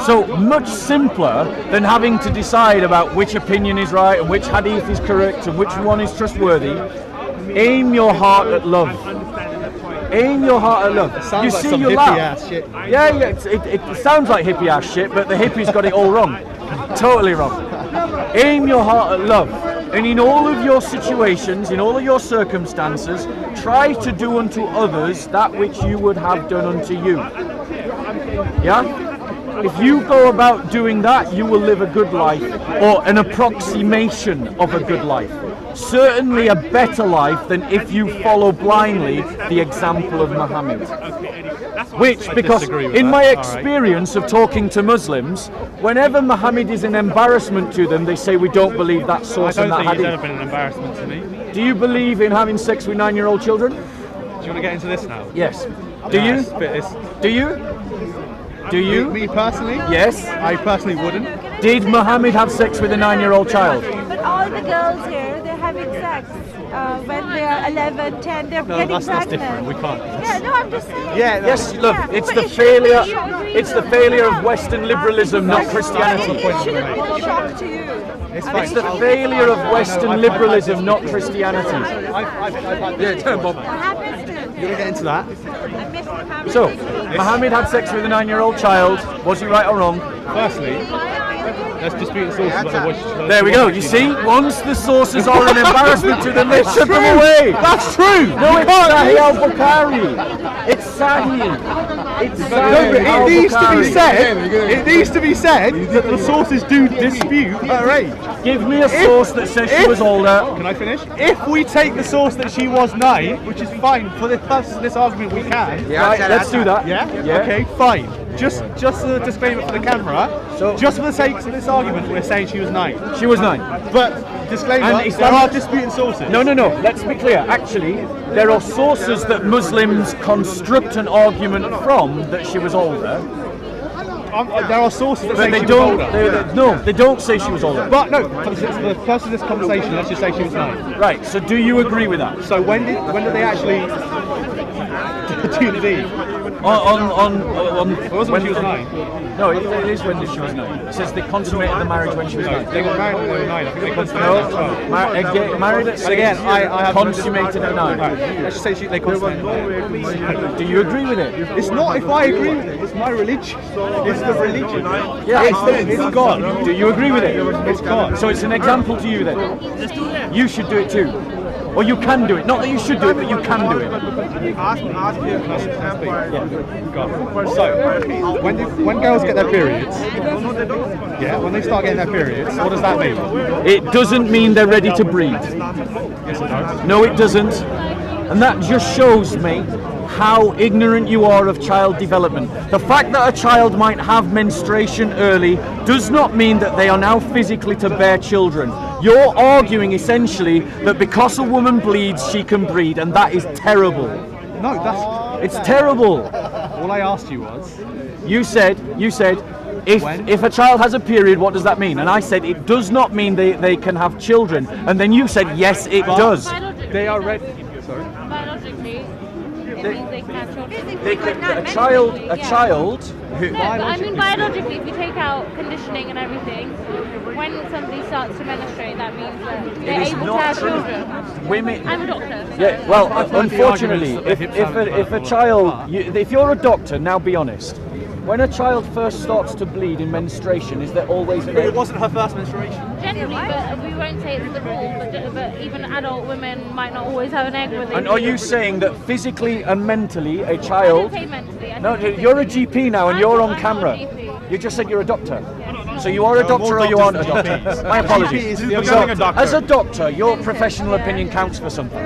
Speaker 1: So much simpler than having to decide about which opinion is right and which hadith is correct and which one is trustworthy. Aim your heart at love. Aim your heart at love.
Speaker 2: Sounds
Speaker 1: You
Speaker 2: like
Speaker 1: see,
Speaker 2: some
Speaker 1: you
Speaker 2: hippie
Speaker 1: laugh.
Speaker 2: ass shit.
Speaker 1: Yeah, it sounds like hippie ass shit, but the hippies got it all wrong. Totally wrong. Aim your heart at love. And in all of your situations, in all of your circumstances, try to do unto others that which you would have done unto you. Yeah? If you go about doing that, you will live a good life, or an approximation of a good life. Certainly a better life than if you follow blindly the example of Muhammad. Which, because in my experience of talking to Muslims, whenever Muhammad is an embarrassment to them, they say we don't believe that source and that
Speaker 2: I don't think he's
Speaker 1: hadith.
Speaker 2: ever been an embarrassment to me.
Speaker 1: Do you believe in having sex with 9-year-old children?
Speaker 2: Do you want to get into this now?
Speaker 1: Yes. Do you? Do you? Do you?
Speaker 2: Me personally?
Speaker 1: Yes.
Speaker 2: I personally wouldn't.
Speaker 1: Did Muhammad have sex with a 9-year-old child?
Speaker 7: But all the girls here, they're having sex when they're 11, 10, they're getting
Speaker 2: that's
Speaker 7: pregnant.
Speaker 2: different. We can't.
Speaker 7: Yeah, no, I'm just saying.
Speaker 1: Yeah, yes, look,
Speaker 7: Yeah,
Speaker 1: it's
Speaker 7: but
Speaker 1: the
Speaker 7: it shouldn't be
Speaker 1: failure.
Speaker 7: a shock.
Speaker 1: It's the failure of Western liberalism, not Christianity.
Speaker 7: It shouldn't be a shock to you.
Speaker 1: It's the failure of Western liberalism, not Christianity.
Speaker 2: Yeah, turn Bob.
Speaker 7: What happens to
Speaker 2: You're going to get into that?
Speaker 7: I miss Muhammad.
Speaker 1: So, Muhammad had sex with a 9-year-old child. Was he right or wrong?
Speaker 2: Firstly, let's dispute the sources about the
Speaker 1: There we go. You see, once the sources are an embarrassment to them, they shut them away.
Speaker 2: That's true!
Speaker 1: No, it's Sahih al-Bukhari. It's Sahih. It's Sahih
Speaker 2: It needs to be
Speaker 1: al-Bukhari.
Speaker 2: said. It needs to be said that the sources do dispute her age.
Speaker 1: Give me a source that says she was older.
Speaker 2: Can I finish? If we take the source that she was 9, which is fine for this argument, we can.
Speaker 1: Right, let's do that.
Speaker 2: Yeah.
Speaker 1: Yeah.
Speaker 2: Okay. Fine. Just a disclaimer for the camera.
Speaker 1: So-
Speaker 2: just for the sake of this argument, we're saying she was 9.
Speaker 1: She was 9.
Speaker 2: But disclaimer,
Speaker 1: And
Speaker 2: there
Speaker 1: Islam-
Speaker 2: are disputing sources.
Speaker 1: No. Let's be clear. Actually, there are sources that Muslims construct an argument from that she was older,
Speaker 2: There are sources that
Speaker 1: but
Speaker 2: say
Speaker 1: they
Speaker 2: she
Speaker 1: don't.
Speaker 2: was older.
Speaker 1: They don't say she was older.
Speaker 2: But no, for the purpose of this conversation, let's just say she was 9.
Speaker 1: Right. So, do you agree with that?
Speaker 2: So when did they actually do the deed?
Speaker 1: It
Speaker 2: wasn't when she was 9.
Speaker 1: No, it is when she was 9. It says they consummated the marriage when she was 9.
Speaker 2: They got married when they were 9. I think they consummated
Speaker 1: No,
Speaker 2: at 12.
Speaker 1: married at 6.
Speaker 2: But again, I have
Speaker 1: consummated at 9.
Speaker 2: Right, let's just say they consummated.
Speaker 1: Do you agree with it?
Speaker 2: It's not if I agree with it. It's my religion. It's the religion.
Speaker 1: Yeah,
Speaker 2: It's God.
Speaker 1: Do you agree with it?
Speaker 2: It's God.
Speaker 1: So it's an example to you then. You should do it too. Or you can do it. Not that you should do it, but you can do it.
Speaker 2: So when girls get their periods, when they start getting their periods, what does that mean?
Speaker 1: It doesn't mean they're ready to breed.
Speaker 2: Yes, it does.
Speaker 1: No, it doesn't. And that just shows me how ignorant you are of child development. The fact that a child might have menstruation early does not mean that they are now physically to bear children. You're arguing essentially that because a woman bleeds, she can breed, and that is terrible.
Speaker 2: No,
Speaker 1: It's terrible.
Speaker 2: all I asked you was.
Speaker 1: You said, if a child has a period, what does that mean? And I said, it does not mean they can have children. And then you said, yes, it does.
Speaker 2: They are ready. Sorry.
Speaker 8: Biologically, it means they can have children.
Speaker 1: They can, a child who...
Speaker 8: No, but I mean biologically, if you take out conditioning and everything, when somebody starts to menstruate, that means that they're
Speaker 1: It is
Speaker 8: able to
Speaker 1: not
Speaker 8: have
Speaker 1: true.
Speaker 8: children.
Speaker 1: Women...
Speaker 8: I'm a doctor. So
Speaker 1: Yeah, well, unfortunately,
Speaker 2: arguments that
Speaker 1: if a child, if you're a doctor, now be honest. When a child first starts to bleed in menstruation, is there always an
Speaker 2: It
Speaker 1: egg?
Speaker 2: wasn't her first menstruation.
Speaker 8: generally, but we won't say it's the rule, but even adult women might not always have an egg when they
Speaker 1: And are
Speaker 8: bleed.
Speaker 1: you saying that physically and mentally a
Speaker 8: I didn't
Speaker 1: child...
Speaker 8: say mentally. I
Speaker 1: No,
Speaker 8: said
Speaker 1: you're a GP now and
Speaker 8: I'm
Speaker 1: you're
Speaker 8: not-
Speaker 1: on
Speaker 8: I'm
Speaker 1: camera.
Speaker 8: not a GP.
Speaker 1: You just said you're a doctor. So you are a doctor or you aren't a doctor? My apologies.
Speaker 2: You're
Speaker 1: So,
Speaker 2: becoming a doctor.
Speaker 1: as a doctor, your professional opinion counts for something.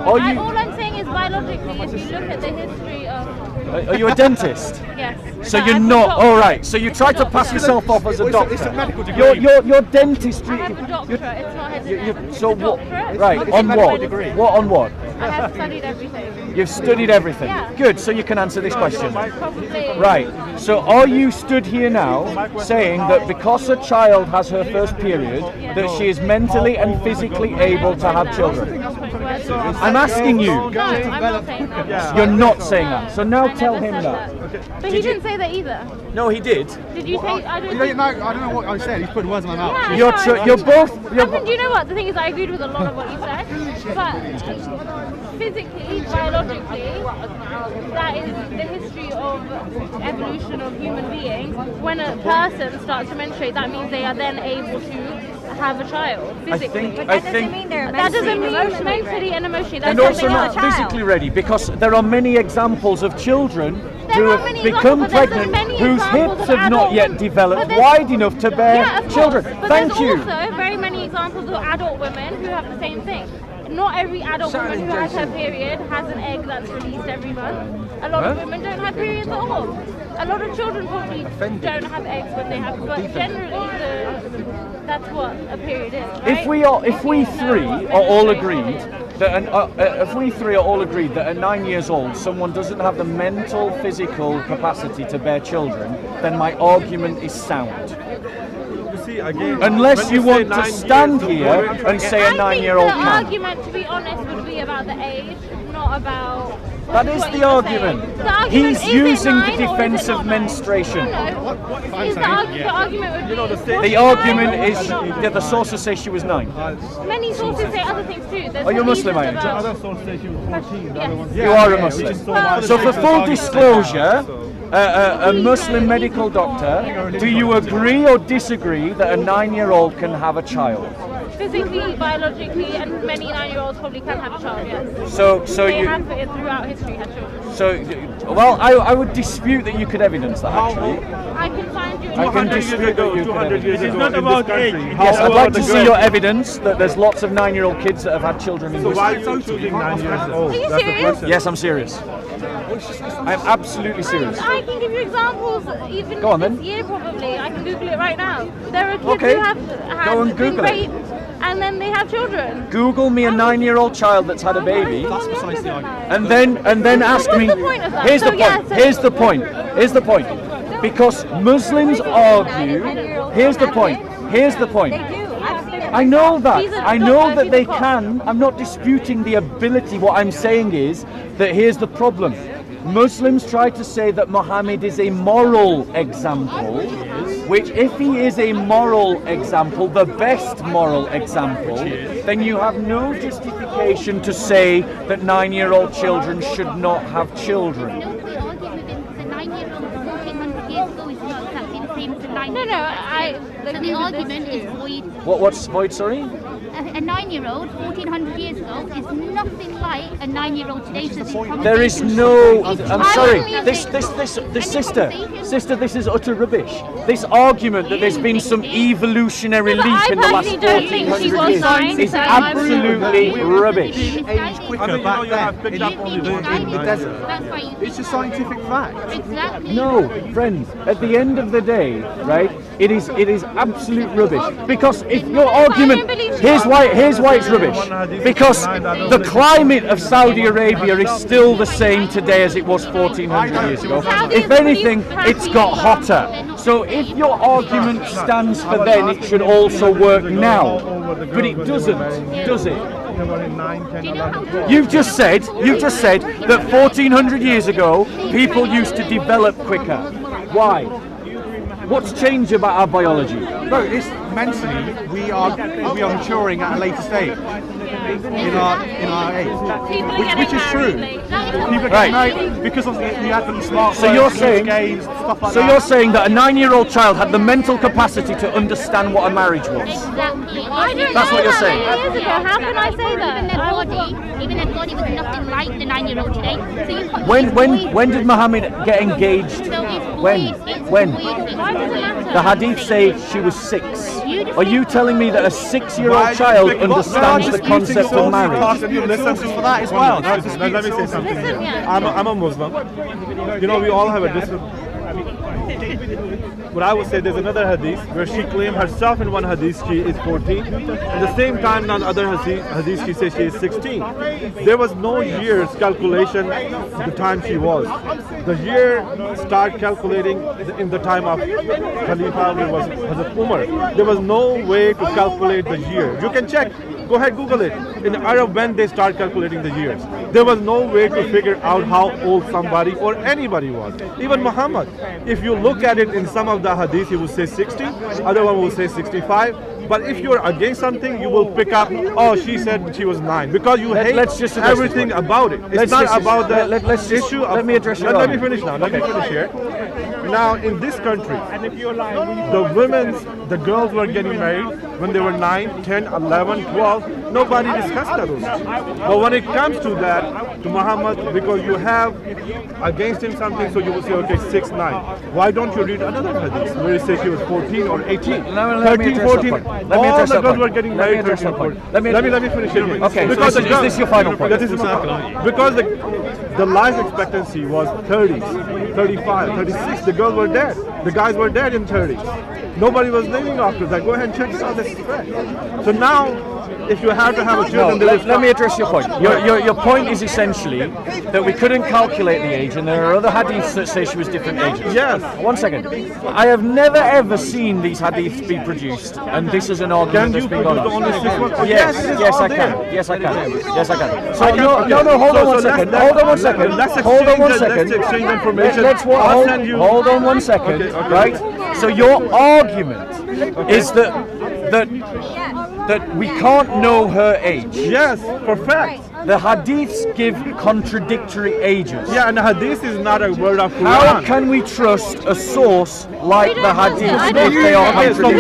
Speaker 1: Are you,
Speaker 8: All I'm saying is biologically, if you look at the history of...
Speaker 1: are you a dentist?
Speaker 8: Yes.
Speaker 1: So
Speaker 8: No,
Speaker 1: you're
Speaker 8: I'm a
Speaker 1: not.
Speaker 8: doctor.
Speaker 1: All right. So you try to pass yourself off as a doctor.
Speaker 2: It's a medical degree.
Speaker 1: Your dentistry.
Speaker 8: I have a doctorate, it's not his
Speaker 1: So
Speaker 8: it's a
Speaker 1: what?
Speaker 8: doctorate.
Speaker 1: Right.
Speaker 2: It's a
Speaker 1: On
Speaker 2: medical
Speaker 1: what?
Speaker 2: degree.
Speaker 1: What on what?
Speaker 8: I have studied everything.
Speaker 1: You've studied everything.
Speaker 8: Yeah.
Speaker 1: Good. So you can answer this question.
Speaker 8: Probably.
Speaker 1: Right. So are you stood here now saying that because a child has her first period, that she is mentally and physically able to have children? I'm asking you.
Speaker 8: No, I'm not saying that.
Speaker 1: You're not saying that. So now
Speaker 8: I
Speaker 1: tell
Speaker 8: never
Speaker 1: him
Speaker 8: said
Speaker 1: that.
Speaker 8: But he didn't say that either.
Speaker 1: No, he did.
Speaker 8: Did you say? I don't
Speaker 2: I
Speaker 8: think.
Speaker 2: don't know what I said. He's putting words in my mouth.
Speaker 8: Yeah,
Speaker 1: You're
Speaker 8: sorry.
Speaker 1: you're both.
Speaker 8: I mean, do you know what? The thing is, I agreed with a lot of what you said, but physically, biologically, that is the history of evolution of human beings. When a person starts to menstruate, that means they are then able to have a child physically.
Speaker 1: I think
Speaker 8: that doesn't mean mentally and emotionally. That's
Speaker 1: and also
Speaker 8: something
Speaker 1: not
Speaker 8: else.
Speaker 1: physically ready, because there are many examples of children
Speaker 8: There
Speaker 1: who
Speaker 8: are
Speaker 1: have
Speaker 8: many
Speaker 1: become
Speaker 8: examples, but there's
Speaker 1: pregnant
Speaker 8: many
Speaker 1: whose
Speaker 8: examples
Speaker 1: hips
Speaker 8: of
Speaker 1: have not
Speaker 8: adult
Speaker 1: yet
Speaker 8: women.
Speaker 1: developed
Speaker 8: But there's-
Speaker 1: wide enough to bear
Speaker 8: Yeah, of course.
Speaker 1: children.
Speaker 8: But
Speaker 1: Thank you.
Speaker 8: there's also very many examples of adult women who have the same thing. Not every adult woman who has her period has an egg that's released every month. A lot of women don't have periods at all. A lot of children probably don't have eggs when they have, but generally that's what a period is. Right?
Speaker 1: If we three are all agreed that at 9 years old someone doesn't have the mental, physical capacity to bear children, then my argument is sound.
Speaker 2: Again,
Speaker 1: unless you want to stand here and say a 9-year-old
Speaker 8: The
Speaker 1: can.
Speaker 8: argument, to be honest, would be about the age, not about.
Speaker 1: That is the argument. He's using the defense of menstruation.
Speaker 8: The argument would be.
Speaker 1: The argument is that the sources say she was 9.
Speaker 8: Many sources say other things too. There's
Speaker 1: Are you Muslim,
Speaker 8: reasons
Speaker 1: are you?
Speaker 8: about-
Speaker 2: Other sources say she was 14.
Speaker 8: Yes.
Speaker 1: You are a Muslim. So for full disclosure, a Muslim medical doctor, do you agree or disagree that a 9-year-old can have a child?
Speaker 8: Physically, biologically, and many 9-year-olds probably can have a child, yes.
Speaker 1: So
Speaker 8: They
Speaker 1: you,
Speaker 8: have throughout history had children.
Speaker 1: so well, I would dispute that you could evidence that actually.
Speaker 8: I can find you.
Speaker 1: I can dispute that you could
Speaker 2: 200 years
Speaker 1: evidence.
Speaker 2: ago. It's not about age.
Speaker 1: Yes, I'd like to see your evidence that there's lots of 9-year-old kids that have had children in
Speaker 2: So
Speaker 1: this.
Speaker 2: why are you choosing 9 years old?
Speaker 8: Are you
Speaker 2: That's the
Speaker 8: serious?
Speaker 2: question.
Speaker 1: Yes, I'm serious. I'm absolutely serious.
Speaker 8: I can give you examples, even
Speaker 1: Go on,
Speaker 8: this
Speaker 1: then.
Speaker 8: year probably. I can Google it right now. There are kids
Speaker 1: Okay.
Speaker 8: who have
Speaker 1: Go and
Speaker 8: been
Speaker 1: Google it.
Speaker 8: raped and then they have children.
Speaker 1: Google me a 9-year-old child that's had a baby,
Speaker 8: That's precisely the argument.
Speaker 1: and then ask me.
Speaker 8: What's the point of that?
Speaker 1: Here's the
Speaker 8: So, yeah,
Speaker 1: point.
Speaker 8: so-
Speaker 1: Here's the point. Here's the point. Because Muslims argue. Here's the point. Here's the point. I know that. I know that they can. I'm not disputing the ability. What I'm saying is that here's the problem. Muslims try to say that Muhammad is a moral example, which if he is a moral example, the best moral example, then you have no justification to say that 9-year-old children should not have children.
Speaker 3: No point arguing with him because a 9-year-old 1400 years ago is not exactly the same as a 9-year-old.
Speaker 8: No,
Speaker 3: So the argument is void.
Speaker 1: What's void, sorry?
Speaker 3: A 9-year-old 1400 years ago is nothing like a 9-year-old today. So
Speaker 1: There is no. I'm sorry.
Speaker 3: It's
Speaker 1: This sister. This is utter rubbish. This argument that there's been some evolutionary
Speaker 8: No, but
Speaker 1: leap
Speaker 8: I
Speaker 1: in the last
Speaker 8: personally don't think she
Speaker 1: 1400
Speaker 8: was
Speaker 1: years
Speaker 8: nine,
Speaker 1: is
Speaker 8: so I'm-
Speaker 1: absolutely rubbish.
Speaker 2: quicker back then in the desert.
Speaker 3: That's why you
Speaker 2: It's a scientific fact.
Speaker 3: Exactly.
Speaker 1: No, friends. At the end of the day, right? It is absolute rubbish. Because if your argument, here's why it's rubbish. Because the climate of Saudi Arabia is still the same today as it was 1400 years ago. If anything, it's got hotter. So if your argument stands for then, it should also work now. But it doesn't, does it? You've just said that 1400 years ago people used to develop quicker. Why? What's changed about our biology?
Speaker 2: No, it's mentally we are maturing at a later stage in our age, which is true. People get married because of the advent of smartphones,
Speaker 1: So you're saying,
Speaker 2: games, stuff like
Speaker 1: so
Speaker 2: that.
Speaker 1: you're saying that a 9-year-old child had the mental capacity to understand what a marriage was?
Speaker 3: Exactly.
Speaker 8: I don't
Speaker 1: That's
Speaker 8: know
Speaker 1: what you're
Speaker 8: that
Speaker 1: saying.
Speaker 8: many years ago. How can I say that?
Speaker 3: Even their body was nothing like the 9-year-old today. So you put
Speaker 1: When did Muhammad get engaged?
Speaker 3: So it's
Speaker 1: When?
Speaker 3: void.
Speaker 1: When?
Speaker 8: Why does it matter?
Speaker 1: The hadith say she was 6. Are you telling me that a 6-year-old child understands the concept of marriage?
Speaker 2: And you listen for that as well. Let me say something.
Speaker 8: Listen, yeah.
Speaker 2: I'm a Muslim. You know, we all have a different. But I would say there's another hadith where she claimed herself in one hadith she is 14. At the same time, in other hadith she says she is 16. There was no years calculation the time she was. The year start calculating in the time of Khalifa was Hazrat Umar. There was no way to calculate the year. You can check. Go ahead, Google it. In Arab, when they start calculating the years, there was no way to figure out how old somebody or anybody was. Even Muhammad. If you look at it in some of the hadith, he will say 60. Other one will say 65. But if you're against something, you will pick up, oh, she said she was 9. Because you hate
Speaker 1: let's just address
Speaker 2: everything
Speaker 1: this.
Speaker 2: about it. It's
Speaker 1: Let's
Speaker 2: not
Speaker 1: just-
Speaker 2: about the
Speaker 1: let's just-
Speaker 2: issue of...
Speaker 1: let me address your
Speaker 2: Let me
Speaker 1: argument.
Speaker 2: finish now. Let me finish here. Now, in this country, the girls were getting married when they were 9, 10, 11, 12. Nobody discussed those. But when it comes to that, to Muhammad, because you have against him something, so you will say, okay, 6, 9. Why don't you read another hadith where it says he was 14 or 18?
Speaker 1: Let me
Speaker 2: 13,
Speaker 1: address
Speaker 2: 14.
Speaker 1: that point. Let me
Speaker 2: All
Speaker 1: address
Speaker 2: the
Speaker 1: that
Speaker 2: girls
Speaker 1: point.
Speaker 2: were getting
Speaker 1: Let me
Speaker 2: married.
Speaker 1: address
Speaker 2: 13,
Speaker 1: that point.
Speaker 2: 14.
Speaker 1: Let me
Speaker 2: finish it.
Speaker 1: Okay, so
Speaker 2: Because
Speaker 1: is this your final point?
Speaker 2: Because the life expectancy was 30s, 35, 36. The girls were dead. The guys were dead in 30s. Nobody was living after that. Go ahead and check this out. This is fact. So now, if you have to have a children,
Speaker 1: let me address your point. Your point is essentially that we couldn't calculate the age, and there are other hadiths that say she was different ages.
Speaker 2: Yes.
Speaker 1: 1 second. I have never ever seen these hadiths be produced, and this is an argument that's been gone on. Yes, I can. Yes, I can. Yes, I can. So hold on 1 second. Hold on 1 second. Hold on 1 second.
Speaker 2: Let's exchange information.
Speaker 1: Hold on 1 second.
Speaker 2: Okay.
Speaker 1: Right. So your argument is that we can't know her age.
Speaker 2: Yes, for fact.
Speaker 1: The hadiths give contradictory ages.
Speaker 2: Yeah, and the hadith is not a word of Quran.
Speaker 1: How can we trust a source like the hadiths if they are contradictory?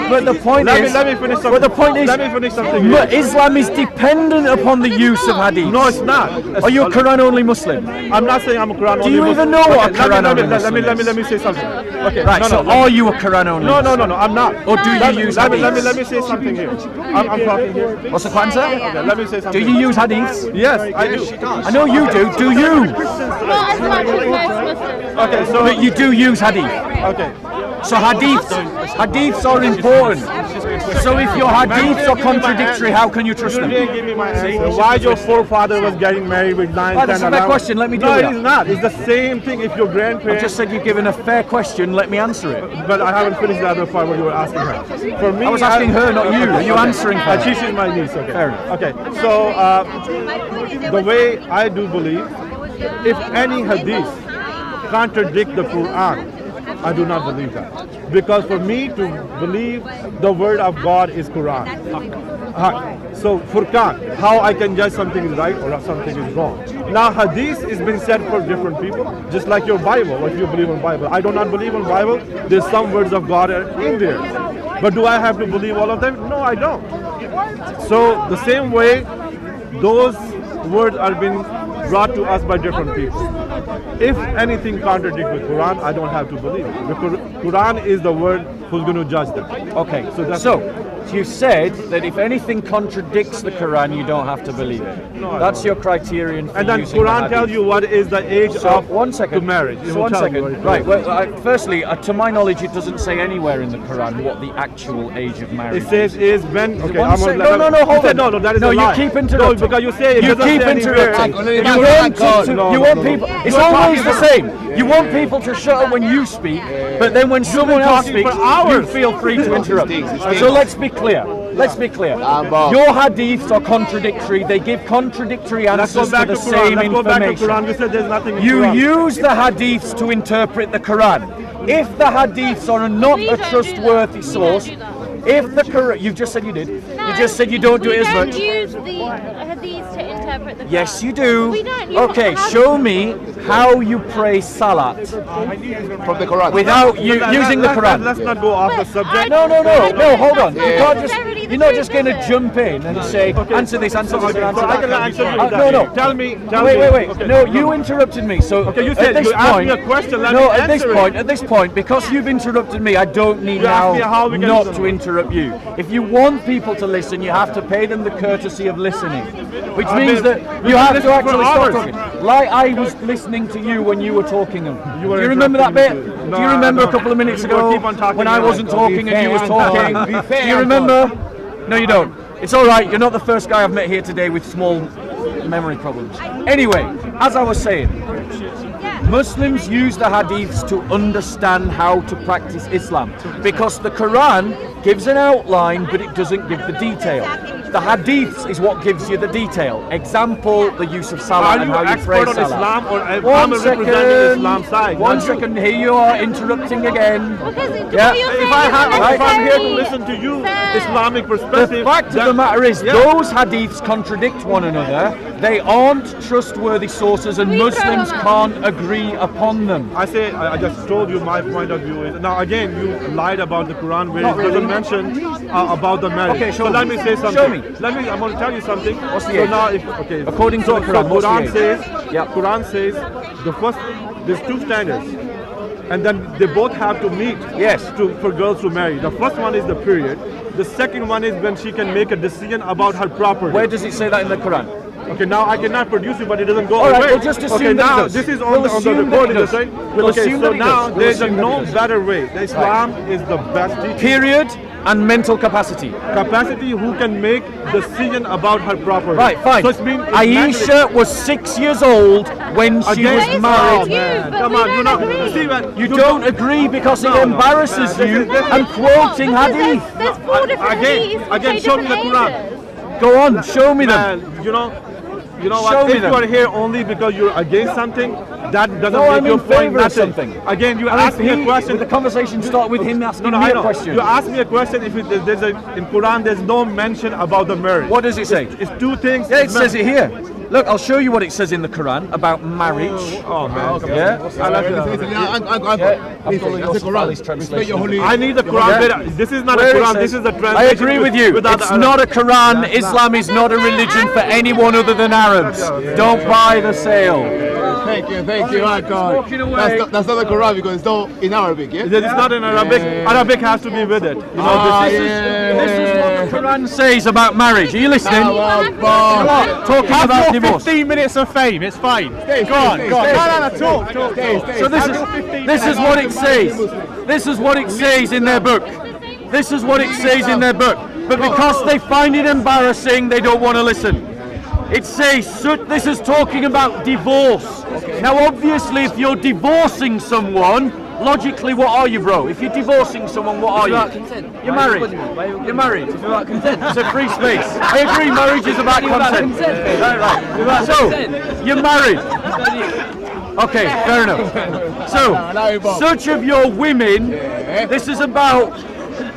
Speaker 1: But the point is,
Speaker 2: let me finish something.
Speaker 1: But the point is,
Speaker 2: let me finish something here.
Speaker 1: Islam is dependent upon the use of hadiths.
Speaker 2: No, it's not.
Speaker 1: Are you a Quran only Muslim?
Speaker 2: I'm not saying I'm a Quran only
Speaker 1: Do you
Speaker 2: Muslim.
Speaker 1: even know what a Quran only Muslim is?
Speaker 2: Let me say something. Okay.
Speaker 1: Right. So are you a Quran only?
Speaker 2: No, I'm not.
Speaker 1: Or do you use hadiths?
Speaker 2: Let me say something here. I'm talking here.
Speaker 1: What's the Quran say?
Speaker 2: Okay, let me say something.
Speaker 1: Do you use hadiths?
Speaker 2: Yes, I do.
Speaker 1: I know you do. Do you?
Speaker 8: Not as much as most Muslims.
Speaker 2: Okay, so
Speaker 1: But you do use hadith.
Speaker 2: okay.
Speaker 1: So hadiths are important. So if your hadiths are contradictory, how can you trust
Speaker 2: You
Speaker 1: them?
Speaker 2: didn't give me my answer. Why your forefather was getting married with 9, 10,
Speaker 1: That's a fair
Speaker 2: 11?
Speaker 1: question. Let me do
Speaker 2: No,
Speaker 1: that.
Speaker 2: it is not. It's the same thing if your
Speaker 1: I
Speaker 2: grandparents...
Speaker 1: just said you've given a fair question. Let me answer it.
Speaker 2: But I haven't finished the other part what you were asking her. For me,
Speaker 1: I was asking her, not you. Are you answering her?
Speaker 2: She's my niece. Okay.
Speaker 1: Fair enough.
Speaker 2: Okay. So the way I do believe, if any hadith contradict the Quran, I do not believe that. Because for me to believe the word of God is Quran. So Furqan, how I can judge something is right or something is wrong. Now hadith is been said for different people, just like your Bible, if you believe in Bible. I do not believe in Bible. There's some words of God in there. But do I have to believe all of them? No, I don't. So the same way, those words are being brought to us by different people. If anything contradicts with Quran, I don't have to believe it. The Quran is the word who's going to judge them.
Speaker 1: Okay. So you said that if anything contradicts the Quran, you don't have to believe it. That's your criterion for
Speaker 2: And then
Speaker 1: using the
Speaker 2: Quran
Speaker 1: hadith.
Speaker 2: tells you what is the age
Speaker 1: So
Speaker 2: of
Speaker 1: 1 second.
Speaker 2: to marriage. It
Speaker 1: So
Speaker 2: will
Speaker 1: 1
Speaker 2: tell you
Speaker 1: second.
Speaker 2: what it is.
Speaker 1: Right. Well, firstly, to my knowledge, it doesn't say anywhere in the Quran what the actual age of marriage
Speaker 2: It says is when. Okay,
Speaker 1: One sec- no, hold on.
Speaker 2: No, that is
Speaker 1: no,
Speaker 2: a lie.
Speaker 1: you keep interrupting.
Speaker 2: No, because you say it
Speaker 1: you
Speaker 2: doesn't
Speaker 1: keep
Speaker 2: say anywhere.
Speaker 1: interrupting. You want people. It's always the same. You want people to shut up when you speak, but then when someone else
Speaker 2: talking
Speaker 1: speaks,
Speaker 2: for hours.
Speaker 1: you feel free to interrupt.
Speaker 5: stinks.
Speaker 1: So let's be clear. Let's be clear. Your hadiths are contradictory. They give contradictory
Speaker 2: Let's go
Speaker 1: answers to
Speaker 2: back
Speaker 1: the
Speaker 2: to Quran.
Speaker 1: same
Speaker 2: Let's go back to
Speaker 1: information.
Speaker 2: Quran. We said there's nothing in
Speaker 1: You
Speaker 2: Quran.
Speaker 1: use the hadiths to interpret the Quran. If the hadiths are not
Speaker 8: We
Speaker 1: a
Speaker 8: don't do
Speaker 1: trustworthy
Speaker 8: that.
Speaker 1: source,
Speaker 8: We don't do that.
Speaker 1: if the Quran, you've just said you did. You just said you don't do it as much.
Speaker 8: We don't use the hadiths to interpret the Quran.
Speaker 1: Yes, you do.
Speaker 8: We don't. You
Speaker 1: Okay,
Speaker 8: have
Speaker 1: show me how you pray salat
Speaker 5: From the Quran.
Speaker 1: without you using the Quran.
Speaker 2: Let's not go off the subject.
Speaker 1: No, hold on. You can't just.
Speaker 8: necessarily the
Speaker 1: You're not
Speaker 8: truth,
Speaker 1: just going to
Speaker 8: is it?
Speaker 1: jump in and say, answer this, answer this, and answer
Speaker 2: So I can
Speaker 1: that.
Speaker 2: answer you.
Speaker 1: No.
Speaker 2: Tell me.
Speaker 1: Wait.
Speaker 2: Okay.
Speaker 1: No, you interrupted me. So
Speaker 2: Okay, you
Speaker 1: at
Speaker 2: said
Speaker 1: this
Speaker 2: you asked
Speaker 1: point,
Speaker 2: me a question. Let
Speaker 1: no,
Speaker 2: me
Speaker 1: at this
Speaker 2: answer
Speaker 1: point,
Speaker 2: it.
Speaker 1: at this point, because you've interrupted me, I don't need
Speaker 2: You asked me how
Speaker 1: now
Speaker 2: we can
Speaker 1: not
Speaker 2: listen.
Speaker 1: to interrupt you. If you want people to listen, you have to pay them the courtesy of listening, which
Speaker 2: I've
Speaker 1: means
Speaker 2: been-
Speaker 1: that
Speaker 2: we've
Speaker 1: you
Speaker 2: been
Speaker 1: have to
Speaker 2: listening for
Speaker 1: actually stop
Speaker 2: hours.
Speaker 1: talking. Like I was listening to you when you were talking. Do
Speaker 2: were
Speaker 1: you remember that bit?
Speaker 2: interrupting me too.
Speaker 1: Do you
Speaker 2: No,
Speaker 1: remember
Speaker 2: no.
Speaker 1: a couple of minutes
Speaker 2: You go
Speaker 1: ago
Speaker 2: keep on talking
Speaker 1: when I
Speaker 2: like
Speaker 1: wasn't
Speaker 2: that.
Speaker 1: talking and you was talking? Do you remember? No, you don't. It's all right. You're not the first guy I've met here today with small memory problems. Anyway, as I was saying, Muslims use the hadiths to understand how to practice Islam because the Quran gives an outline, but it doesn't give the detail. The hadiths is what gives you the detail. Example, the use of salah
Speaker 2: Are
Speaker 1: and
Speaker 2: you
Speaker 1: how you pray
Speaker 2: expert on
Speaker 1: salah.
Speaker 2: Islam or
Speaker 1: One
Speaker 2: representing
Speaker 1: second.
Speaker 2: Islam's side?
Speaker 1: One second. Here you are interrupting again.
Speaker 8: Because
Speaker 1: Yeah.
Speaker 8: what you're
Speaker 2: If
Speaker 8: saying
Speaker 2: I'm here to
Speaker 8: isn't
Speaker 2: listen to you,
Speaker 8: fair.
Speaker 2: Islamic
Speaker 1: The
Speaker 2: perspective.
Speaker 1: fact of the matter is,
Speaker 2: Yeah.
Speaker 1: those hadiths contradict one another. They aren't trustworthy sources, and
Speaker 8: We throw
Speaker 1: Muslims
Speaker 8: them out.
Speaker 1: can't agree upon them.
Speaker 2: I say, I just told you my point of view is, now again, you lied about the Quran where
Speaker 1: Not
Speaker 2: it doesn't
Speaker 1: really.
Speaker 2: mention about the marriage.
Speaker 1: Okay, show
Speaker 2: so let
Speaker 1: me.
Speaker 2: me say something.
Speaker 1: Show me.
Speaker 2: I'm going to tell you something.
Speaker 1: What's the
Speaker 2: so
Speaker 1: age?
Speaker 2: now, if, okay.
Speaker 1: According to
Speaker 2: so,
Speaker 1: the Quran,
Speaker 2: so
Speaker 1: what's the
Speaker 2: Quran
Speaker 1: age?
Speaker 2: says,
Speaker 1: Yep.
Speaker 2: Quran says, the first, there's two standards. And then they both have to meet
Speaker 1: Yes.
Speaker 2: for girls to marry. The first one is the period. The second one is when she can make a decision about her property.
Speaker 1: Where does it say that in the Quran?
Speaker 2: Okay, now I cannot produce it, but it doesn't go
Speaker 1: All right,
Speaker 2: away.
Speaker 1: we'll just assume
Speaker 2: okay,
Speaker 1: that it
Speaker 2: now
Speaker 1: does.
Speaker 2: this is
Speaker 1: We'll
Speaker 2: on the
Speaker 1: assume that
Speaker 2: recording.
Speaker 1: it does.
Speaker 2: Right?
Speaker 1: We'll
Speaker 2: okay,
Speaker 1: assume
Speaker 2: so
Speaker 1: that it
Speaker 2: now
Speaker 1: does. We'll
Speaker 2: there's
Speaker 1: assume that
Speaker 2: no
Speaker 1: it does.
Speaker 2: better way. The Islam is the best teaching.
Speaker 1: Period and mental capacity.
Speaker 2: Capacity who can make decision about her property.
Speaker 1: Right, fine.
Speaker 2: So it's been
Speaker 1: Aisha was 6 years old when she
Speaker 2: Again?
Speaker 1: was
Speaker 8: It's
Speaker 1: married.
Speaker 8: not you, but
Speaker 2: Come
Speaker 8: we
Speaker 2: on,
Speaker 8: don't agree.
Speaker 2: see, man,
Speaker 1: You don't agree because it embarrasses you and quoting
Speaker 8: Because
Speaker 1: hadith.
Speaker 8: There's four different hadiths which
Speaker 2: again,
Speaker 8: say
Speaker 2: show me the
Speaker 8: different
Speaker 2: Quran.
Speaker 8: ages.
Speaker 1: Go on, show me them.
Speaker 2: Man, you know
Speaker 1: Show
Speaker 2: what?
Speaker 1: me
Speaker 2: If
Speaker 1: them.
Speaker 2: you are here only because you're against something, that doesn't
Speaker 1: No,
Speaker 2: make
Speaker 1: I'm
Speaker 2: your
Speaker 1: in
Speaker 2: point
Speaker 1: favour of
Speaker 2: nothing.
Speaker 1: something.
Speaker 2: Again, you
Speaker 1: And
Speaker 2: asked me a question.
Speaker 1: The conversation start with him asking
Speaker 2: No,
Speaker 1: me
Speaker 2: I
Speaker 1: a
Speaker 2: know.
Speaker 1: question.
Speaker 2: You asked me a question. If there's in Quran, there's no mention about the marriage.
Speaker 1: What does it say?
Speaker 2: It's two things.
Speaker 1: Yeah, it says it here. Look, I'll show you what it says in the Quran about marriage.
Speaker 2: Oh man, come on.
Speaker 1: Yeah?
Speaker 2: I need the Quran.
Speaker 1: Yeah.
Speaker 2: Better. This is not
Speaker 1: Where
Speaker 2: a
Speaker 1: it
Speaker 2: Quran.
Speaker 1: says-
Speaker 2: This is the
Speaker 1: I
Speaker 2: translation.
Speaker 1: agree with you.
Speaker 2: without
Speaker 1: It's
Speaker 2: the
Speaker 1: not a Quran. Islam is not a religion for anyone other than Arabs. Don't buy the sale.
Speaker 5: Thank you, my God.
Speaker 1: Walking away.
Speaker 5: That's not the Quran because it's not in Arabic, yeah?
Speaker 2: It's not in Arabic. Arabic has to be with it. You know,
Speaker 1: This is what the Quran says about marriage. Are you listening? Come on, talking
Speaker 2: Have
Speaker 1: about
Speaker 2: your
Speaker 1: divorce.
Speaker 2: 15 minutes of fame. It's fine.
Speaker 5: Go on.
Speaker 2: No, talk.
Speaker 1: So this is what it says. This is what it says in their book. This is what it says in their book. But because they find it embarrassing, they don't want to listen. It says, this is talking about divorce. Now obviously if you're divorcing someone, logically what are you, bro? If you're divorcing someone, what are you? You're married. You're married. It's about consent. It's a free space. I agree, marriage is about consent. Right. So, you're married. Okay, fair enough. So, such of your women, this is about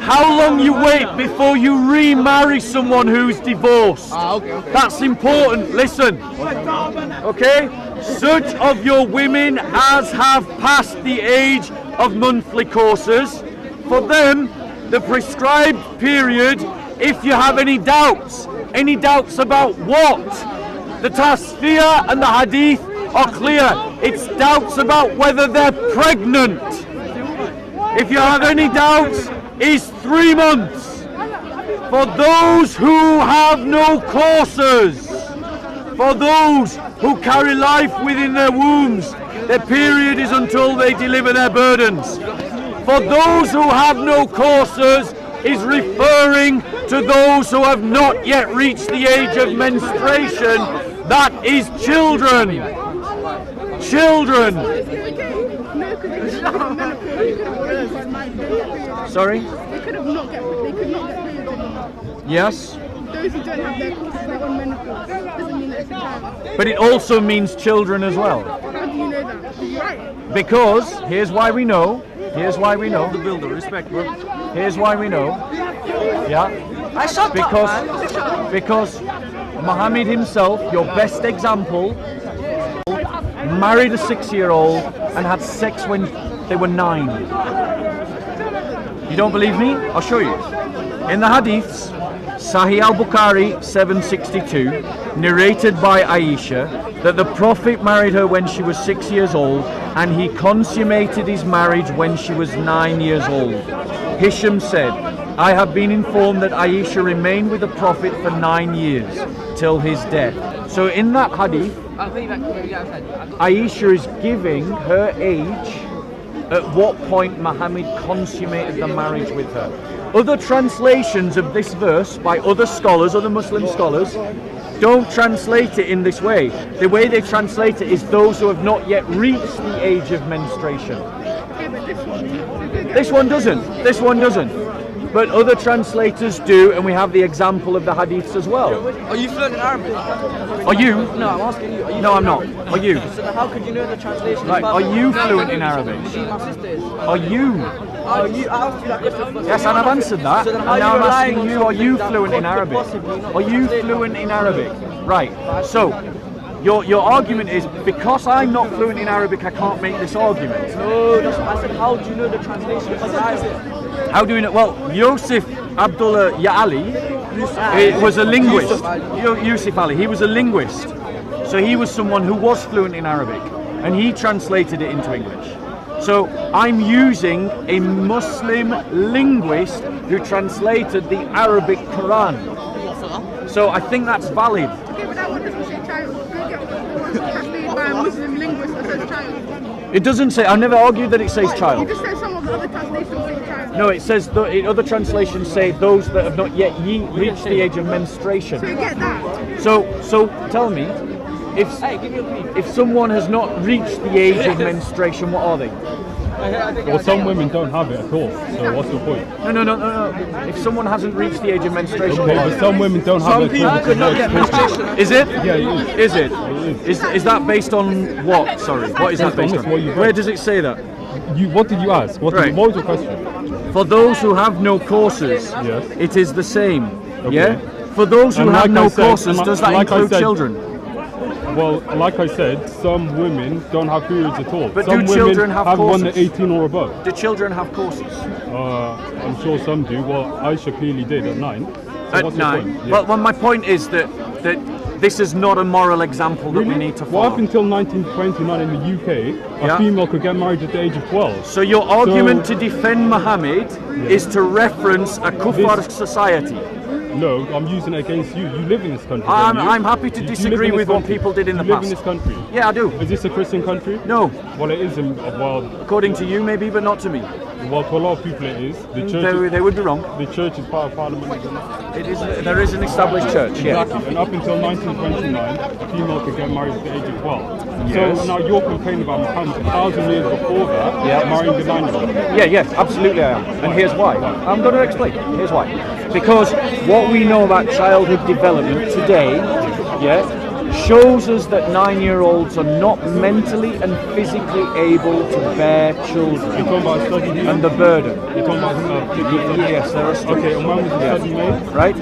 Speaker 1: how long you wait before you remarry someone who's divorced. That's important. Listen. Okay? Such of your women as have passed the age of monthly courses, for them, the prescribed period, if you have any doubts about what? The Tasfiyah and the Hadith are clear. It's doubts about whether they're pregnant. If you have any doubts, is 3 months. For those who have no courses, for those who carry life within their wombs, their period is until they deliver their burdens. For those who have no courses is referring to those who have not yet reached the age of menstruation. That is children. Children. Sorry?
Speaker 9: They could not get periods anymore.
Speaker 1: Yes.
Speaker 9: Those who don't have their courses are on menopause. Doesn't mean it's a child.
Speaker 1: But it also means children as well.
Speaker 9: How do you know that? You're right.
Speaker 1: Because, here's why we know. Here's why we know.
Speaker 2: The builder, respect, bro.
Speaker 1: Here's why we know. Yeah. Because Muhammad himself, your best example, married a 6-year-old and had sex when they were 9. You don't believe me? I'll show you. In the hadiths, Sahih al-Bukhari 762, narrated by Aisha, that the Prophet married her when she was 6 years old and he consummated his marriage when she was 9 years old. Hisham said, I have been informed that Aisha remained with the Prophet for 9 years, till his death. So in that hadith, Aisha is giving her age at what point Muhammad consummated the marriage with her. Other translations of this verse by other scholars, other Muslim scholars, don't translate it in this way. The way they translate it is those who have not yet reached the age of menstruation. This one doesn't. This one doesn't. but other translators do, and we have the example of the hadiths as well.
Speaker 10: Are you fluent in Arabic?
Speaker 1: Are you?
Speaker 10: No, I'm asking you. Are you
Speaker 1: No, I'm not. Are you?
Speaker 10: So how could you know the translation?
Speaker 1: Right, are you fluent in Arabic?
Speaker 10: My sister is.
Speaker 1: Are you?
Speaker 10: Are you? I asked you that question first.
Speaker 1: Yes, and I've answered that.
Speaker 10: So then
Speaker 1: And
Speaker 10: how
Speaker 1: now
Speaker 10: are
Speaker 1: I'm
Speaker 10: you
Speaker 1: asking
Speaker 10: relying
Speaker 1: you,
Speaker 10: on
Speaker 1: are you
Speaker 10: something
Speaker 1: fluent
Speaker 10: that
Speaker 1: in
Speaker 10: could
Speaker 1: Arabic?
Speaker 10: possibly not
Speaker 1: Are you
Speaker 10: translate?
Speaker 1: fluent in Arabic? Right, so your argument is, because I'm not fluent in Arabic, I can't make this argument.
Speaker 10: No, that's what I said. How do you know the translation of Arabic?
Speaker 1: How do we know? Well, Yusuf Abdullah Ya'ali was a linguist. Yusuf Ali, he was a linguist. So he was someone who was fluent in Arabic, and he translated it into English. So I'm using a Muslim linguist who translated the Arabic Quran. So I think that's valid.
Speaker 9: Okay, but that one doesn't say child. Don't get translated by a Muslim linguist that says child.
Speaker 1: It doesn't say, I never argued that it says
Speaker 9: You
Speaker 1: child.
Speaker 9: just said some of the other translations say child.
Speaker 1: No, it says, other translations say those that have not yet reached the age of menstruation.
Speaker 9: So you get that.
Speaker 1: So tell me, if someone has not reached the age of menstruation, what are they?
Speaker 2: Well, some women don't have it at all, so what's the point?
Speaker 1: No. If someone hasn't reached the age of menstruation,
Speaker 2: Okay,
Speaker 1: what are
Speaker 2: but
Speaker 1: they?
Speaker 2: some women don't have it at all.
Speaker 10: Could not get menstruation.
Speaker 1: Is it?
Speaker 2: Yeah, it is.
Speaker 1: Is it? Is that based on what? Sorry, what is that based
Speaker 2: Based on what
Speaker 1: on?
Speaker 2: you read.
Speaker 1: Where does it say that?
Speaker 2: What did you ask? What
Speaker 1: Right.
Speaker 2: was your question?
Speaker 1: For those who have no courses,
Speaker 2: Yes.
Speaker 1: it is the same.
Speaker 2: Okay.
Speaker 1: Yeah. For those who
Speaker 2: And
Speaker 1: have
Speaker 2: like
Speaker 1: no
Speaker 2: I said-
Speaker 1: courses, does that
Speaker 2: like I
Speaker 1: include
Speaker 2: said-
Speaker 1: children?
Speaker 2: Well, like I said, some women don't have periods at all.
Speaker 1: But
Speaker 2: some
Speaker 1: do
Speaker 2: women
Speaker 1: children have
Speaker 2: one
Speaker 1: courses?
Speaker 2: at 18 or above.
Speaker 1: Do children have courses?
Speaker 2: I'm sure some do. Well, Aisha clearly did at 9. So
Speaker 1: At
Speaker 2: what's your
Speaker 1: 9.
Speaker 2: point? Yeah.
Speaker 1: Well, my point is that this is not a moral example that we need to
Speaker 2: Well,
Speaker 1: follow.
Speaker 2: up until 1929 in the UK, a
Speaker 1: Yeah.
Speaker 2: female could get married at the age of 12.
Speaker 1: So your argument
Speaker 2: So-
Speaker 1: to defend Muhammad is to reference a kuffar society.
Speaker 2: No, I'm using it against you. You live in this country. don't you?
Speaker 1: I'm happy to
Speaker 2: You live
Speaker 1: disagree
Speaker 2: in this
Speaker 1: with what
Speaker 2: country.
Speaker 1: people did in the
Speaker 2: You live
Speaker 1: past.
Speaker 2: in this country.
Speaker 1: Yeah, I do.
Speaker 2: Is this a Christian country?
Speaker 1: No,
Speaker 2: Well, it is. Well,
Speaker 1: according to you maybe, but not to me.
Speaker 2: to a lot of people it is. The church.
Speaker 1: They would be wrong.
Speaker 2: The church is part of Parliament, isn't it?
Speaker 1: It is. There is an established church. Yeah.
Speaker 2: Exactly. And up until 1929, a female could get married at the age of 12.
Speaker 1: Yes.
Speaker 2: So now you're complaining about Muhammad 1,000 years before that,
Speaker 1: Yeah.
Speaker 2: marrying the 9-year-old.
Speaker 1: Yeah, absolutely I am. And here's why. I'm going to explain. Here's why. Because what we know about childhood development today, shows us that 9-year-olds are not mentally and physically able to bear children
Speaker 2: You're talking about study here?
Speaker 1: and the burden.
Speaker 2: You're talking about
Speaker 1: Yes, there are studies.
Speaker 2: Okay, and when was the study made?
Speaker 1: Right?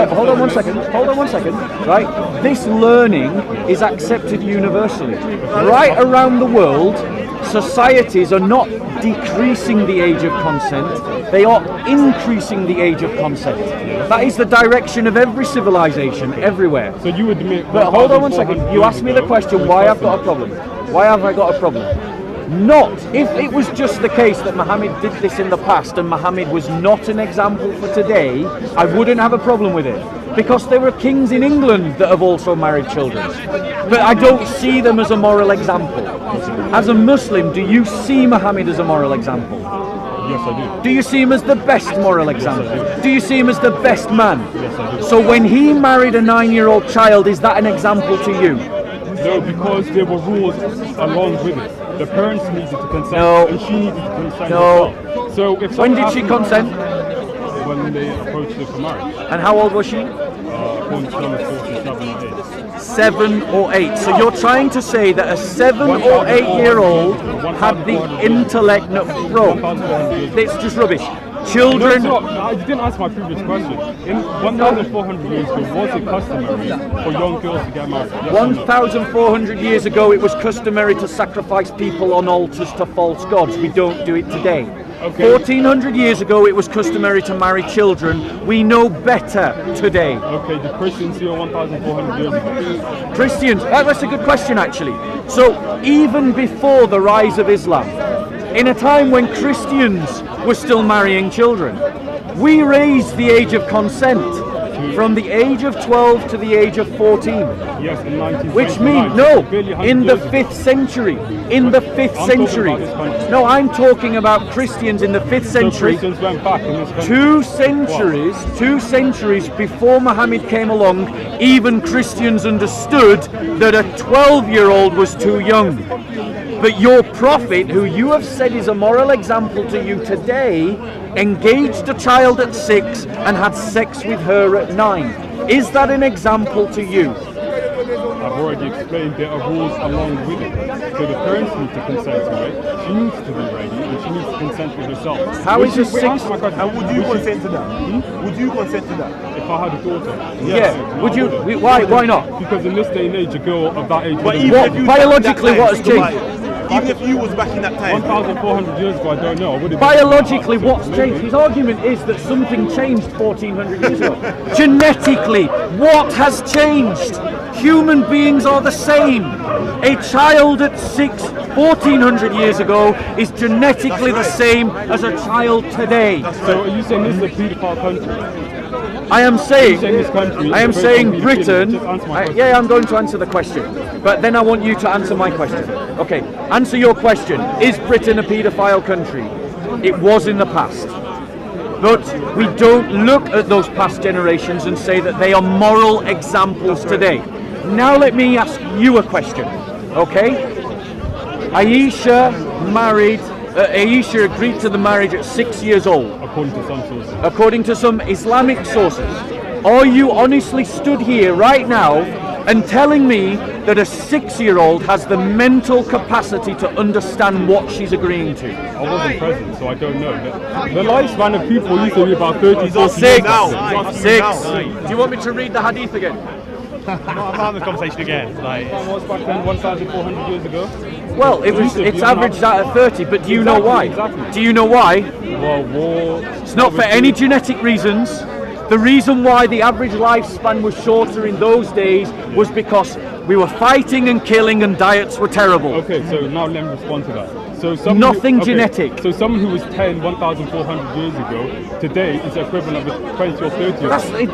Speaker 1: Hold on one second. Right? This learning is accepted universally. Right around the world, societies are not decreasing the age of consent, they are increasing the age of consent. That is the direction of every civilization, everywhere.
Speaker 2: So you would admit...
Speaker 1: But hold on one second. You asked me the question, why I've got a problem. Why have I got a problem? Not, if it was just the case that Muhammad did this in the past and Muhammad was not an example for today, I wouldn't have a problem with it. Because there were kings in England that have also married children. But I don't see them as a moral example. As a Muslim, do you see Muhammad as a moral example?
Speaker 2: Yes, I do.
Speaker 1: Do you see him as the best moral example? Do you see him as the best man?
Speaker 2: Yes, I do.
Speaker 1: So when he married a 9-year-old child, is that an example to you?
Speaker 2: No, because there were rules along with it. The parents needed to consent,
Speaker 1: No.
Speaker 2: and she needed to consent
Speaker 1: No.
Speaker 2: as well. So if
Speaker 1: When
Speaker 2: something
Speaker 1: did she
Speaker 2: happened-
Speaker 1: consent?
Speaker 2: When they approached her for marriage.
Speaker 1: And how old was she?
Speaker 2: According to some, it's 47 or 8.
Speaker 1: 7 or 8. So you're trying to say that a 7 or 8-year-old had the intellect not broke. It's just rubbish. Children.
Speaker 2: No, you didn't answer my previous question. In 1,400 years ago, was it customary for young girls to get married? Yes or no?
Speaker 1: 1,400 years ago, it was customary to sacrifice people on altars to false gods. We don't do it today.
Speaker 2: Okay.
Speaker 1: 1,400 years ago, it was customary to marry children. We know better today.
Speaker 2: Okay, the Christians here 1,400 years ago.
Speaker 1: Christians, that's a good question actually. So even before the rise of Islam, in a time when Christians were still marrying children, we raised the age of consent from the age of 12 to the age of 14.
Speaker 2: Yes, in 1929.
Speaker 1: Which means, no, in the 5th century. In the 5th century.
Speaker 2: about this country.
Speaker 1: No, I'm talking about Christians in the 5th
Speaker 2: So
Speaker 1: century.
Speaker 2: Christians went back in this country.
Speaker 1: 2 centuries before Muhammad came along, even Christians understood that a 12-year-old was too young. But your prophet, who you have said is a moral example to you today, engaged a child at 6 and had sex with her at 9. Is that an example to you?
Speaker 11: I've already explained there are rules along with it. So the parents need to consent to it. She needs to be ready and she needs to consent to herself.
Speaker 1: How is a 6?
Speaker 2: And would you consent to that? Would you consent to that?
Speaker 11: If I had a daughter.
Speaker 1: Yeah. Would you? Why not?
Speaker 11: Because in this day and age, a girl of that age.
Speaker 1: Biologically, what has changed?
Speaker 2: Even if you was back in that time.
Speaker 11: 1,400 years ago, I don't know.
Speaker 1: Biologically, what's changed? His argument is that something changed 1,400 years ago. Genetically, what has changed? Human beings are the same. A child at 1,400 years ago is genetically the same as a child today.
Speaker 11: So are you saying this is a paedophile country?
Speaker 1: I am saying Britain. Yeah, I'm going to answer the question, but then I want you to answer my question. Okay, answer your question. Is Britain a paedophile country? It was in the past, but we don't look at those past generations and say that they are moral examples today. Now let me ask you a question. Okay, Aisha agreed to the marriage at 6 years old.
Speaker 11: According to some sources.
Speaker 1: According to some Islamic sources. Are you honestly stood here right now and telling me that a 6-year-old has the mental capacity to understand what she's agreeing to?
Speaker 11: I wasn't present, so I don't know. The lifespan of people used to be about 30, 40
Speaker 1: 6.
Speaker 11: now.
Speaker 1: 6. Do you want me to read the hadith again?
Speaker 2: I'm having the conversation again. Like,
Speaker 11: was back then 1,400 years ago.
Speaker 1: Well, it's averaged out at 30, but do you know why?
Speaker 11: Exactly.
Speaker 1: Do you know why?
Speaker 11: Well, war.
Speaker 1: It's not for any genetic reasons. The reason why the average lifespan was shorter in those days was because we were fighting and killing and diets were terrible.
Speaker 11: Okay, so now let me respond to that. So
Speaker 1: Nothing genetic.
Speaker 11: So someone who was 10, 1,400 years ago, today is the equivalent of 20 or 30.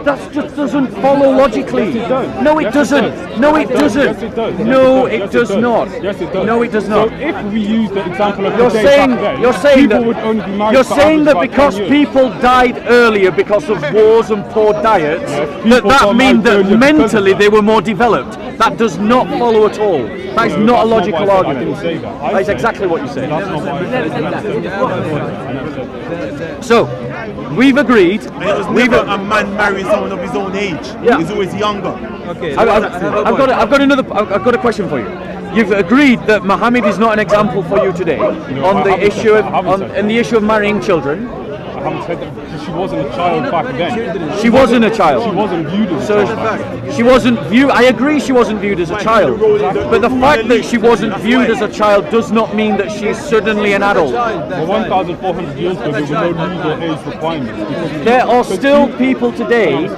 Speaker 1: That just doesn't follow logically.
Speaker 11: Yes, it does.
Speaker 1: No, it doesn't. No, it doesn't.
Speaker 11: Yes, it does.
Speaker 1: No, it does not.
Speaker 11: Yes, it does.
Speaker 1: No, it does not.
Speaker 11: So if we use the example of
Speaker 1: You're saying
Speaker 11: people would only be married
Speaker 1: you're
Speaker 11: for
Speaker 1: saying
Speaker 11: average
Speaker 1: that
Speaker 11: about
Speaker 1: because
Speaker 11: 10 years.
Speaker 1: people died earlier because of wars and poor diets, that means that mentally they were more developed. That does not follow at all. That is not a logical argument.
Speaker 11: I didn't say that.
Speaker 1: That is exactly what you said.
Speaker 11: That's not what I said.
Speaker 1: So, we've agreed.
Speaker 2: it was never a man marrying someone of his own age.
Speaker 1: Yeah.
Speaker 2: He's always younger.
Speaker 10: Okay.
Speaker 1: I've got a question for you. You've agreed that Muhammad is not an example for you today on the issue of marrying children.
Speaker 11: I haven't said that because she wasn't a child back then.
Speaker 1: She wasn't a child.
Speaker 11: She wasn't viewed as a child back then.
Speaker 1: She wasn't viewed. I agree, she wasn't viewed as a child. But the fact that she wasn't viewed as a child does not mean that she is suddenly an adult.
Speaker 11: Well, 1,400 years ago, there were no legal age requirements.
Speaker 1: There are still people today.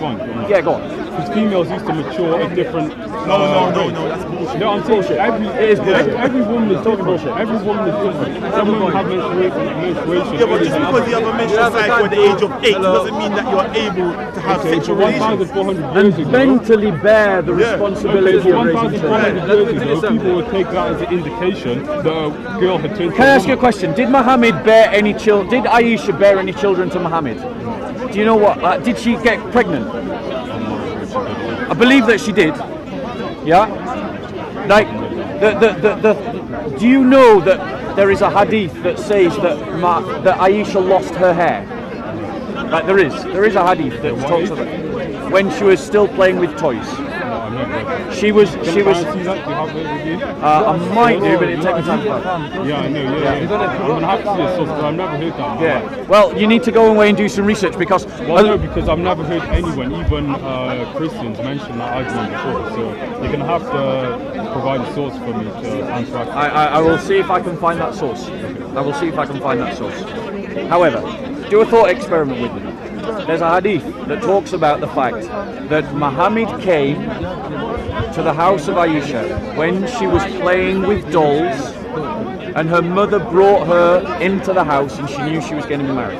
Speaker 1: Yeah, go on.
Speaker 11: Because females used to mature at different.
Speaker 2: No, that's bullshit.
Speaker 11: No, I'm saying every woman is different. Every woman is different. Some women have menstruation.
Speaker 2: Yeah, but just because you have a menstrual cycle at the age of 8 doesn't mean that you're able to have sexual relations.
Speaker 11: 1,400 years ago.
Speaker 1: Mentally bear the responsibility of raising children.
Speaker 11: 1,400 years ago, people would take that as an indication that a girl had turned.
Speaker 1: Can I ask you a question? Did Muhammad bear any children? Did Aisha bear any children to Muhammad? Do you know what? Did she get pregnant? I believe that she did. Yeah. Like do you know that there is a hadith that says that Aisha lost her hair? Like there is a hadith that talks about when she was still playing with toys. She was. I might do, but it takes me time to find.
Speaker 11: Yeah, I know. Yeah. I'm gonna have to see a source, but I've never heard that.
Speaker 1: Yeah. Well, you need to go away and do some research because.
Speaker 11: Well, no, because I've never heard anyone, even Christians, mention that argument before. So you're gonna have to provide a source for me to answer.
Speaker 1: I will see if I can find that source. However, do a thought experiment with me. There's a hadith that talks about the fact that Muhammad came to the house of Aisha when she was playing with dolls and her mother brought her into the house and she knew she was getting married.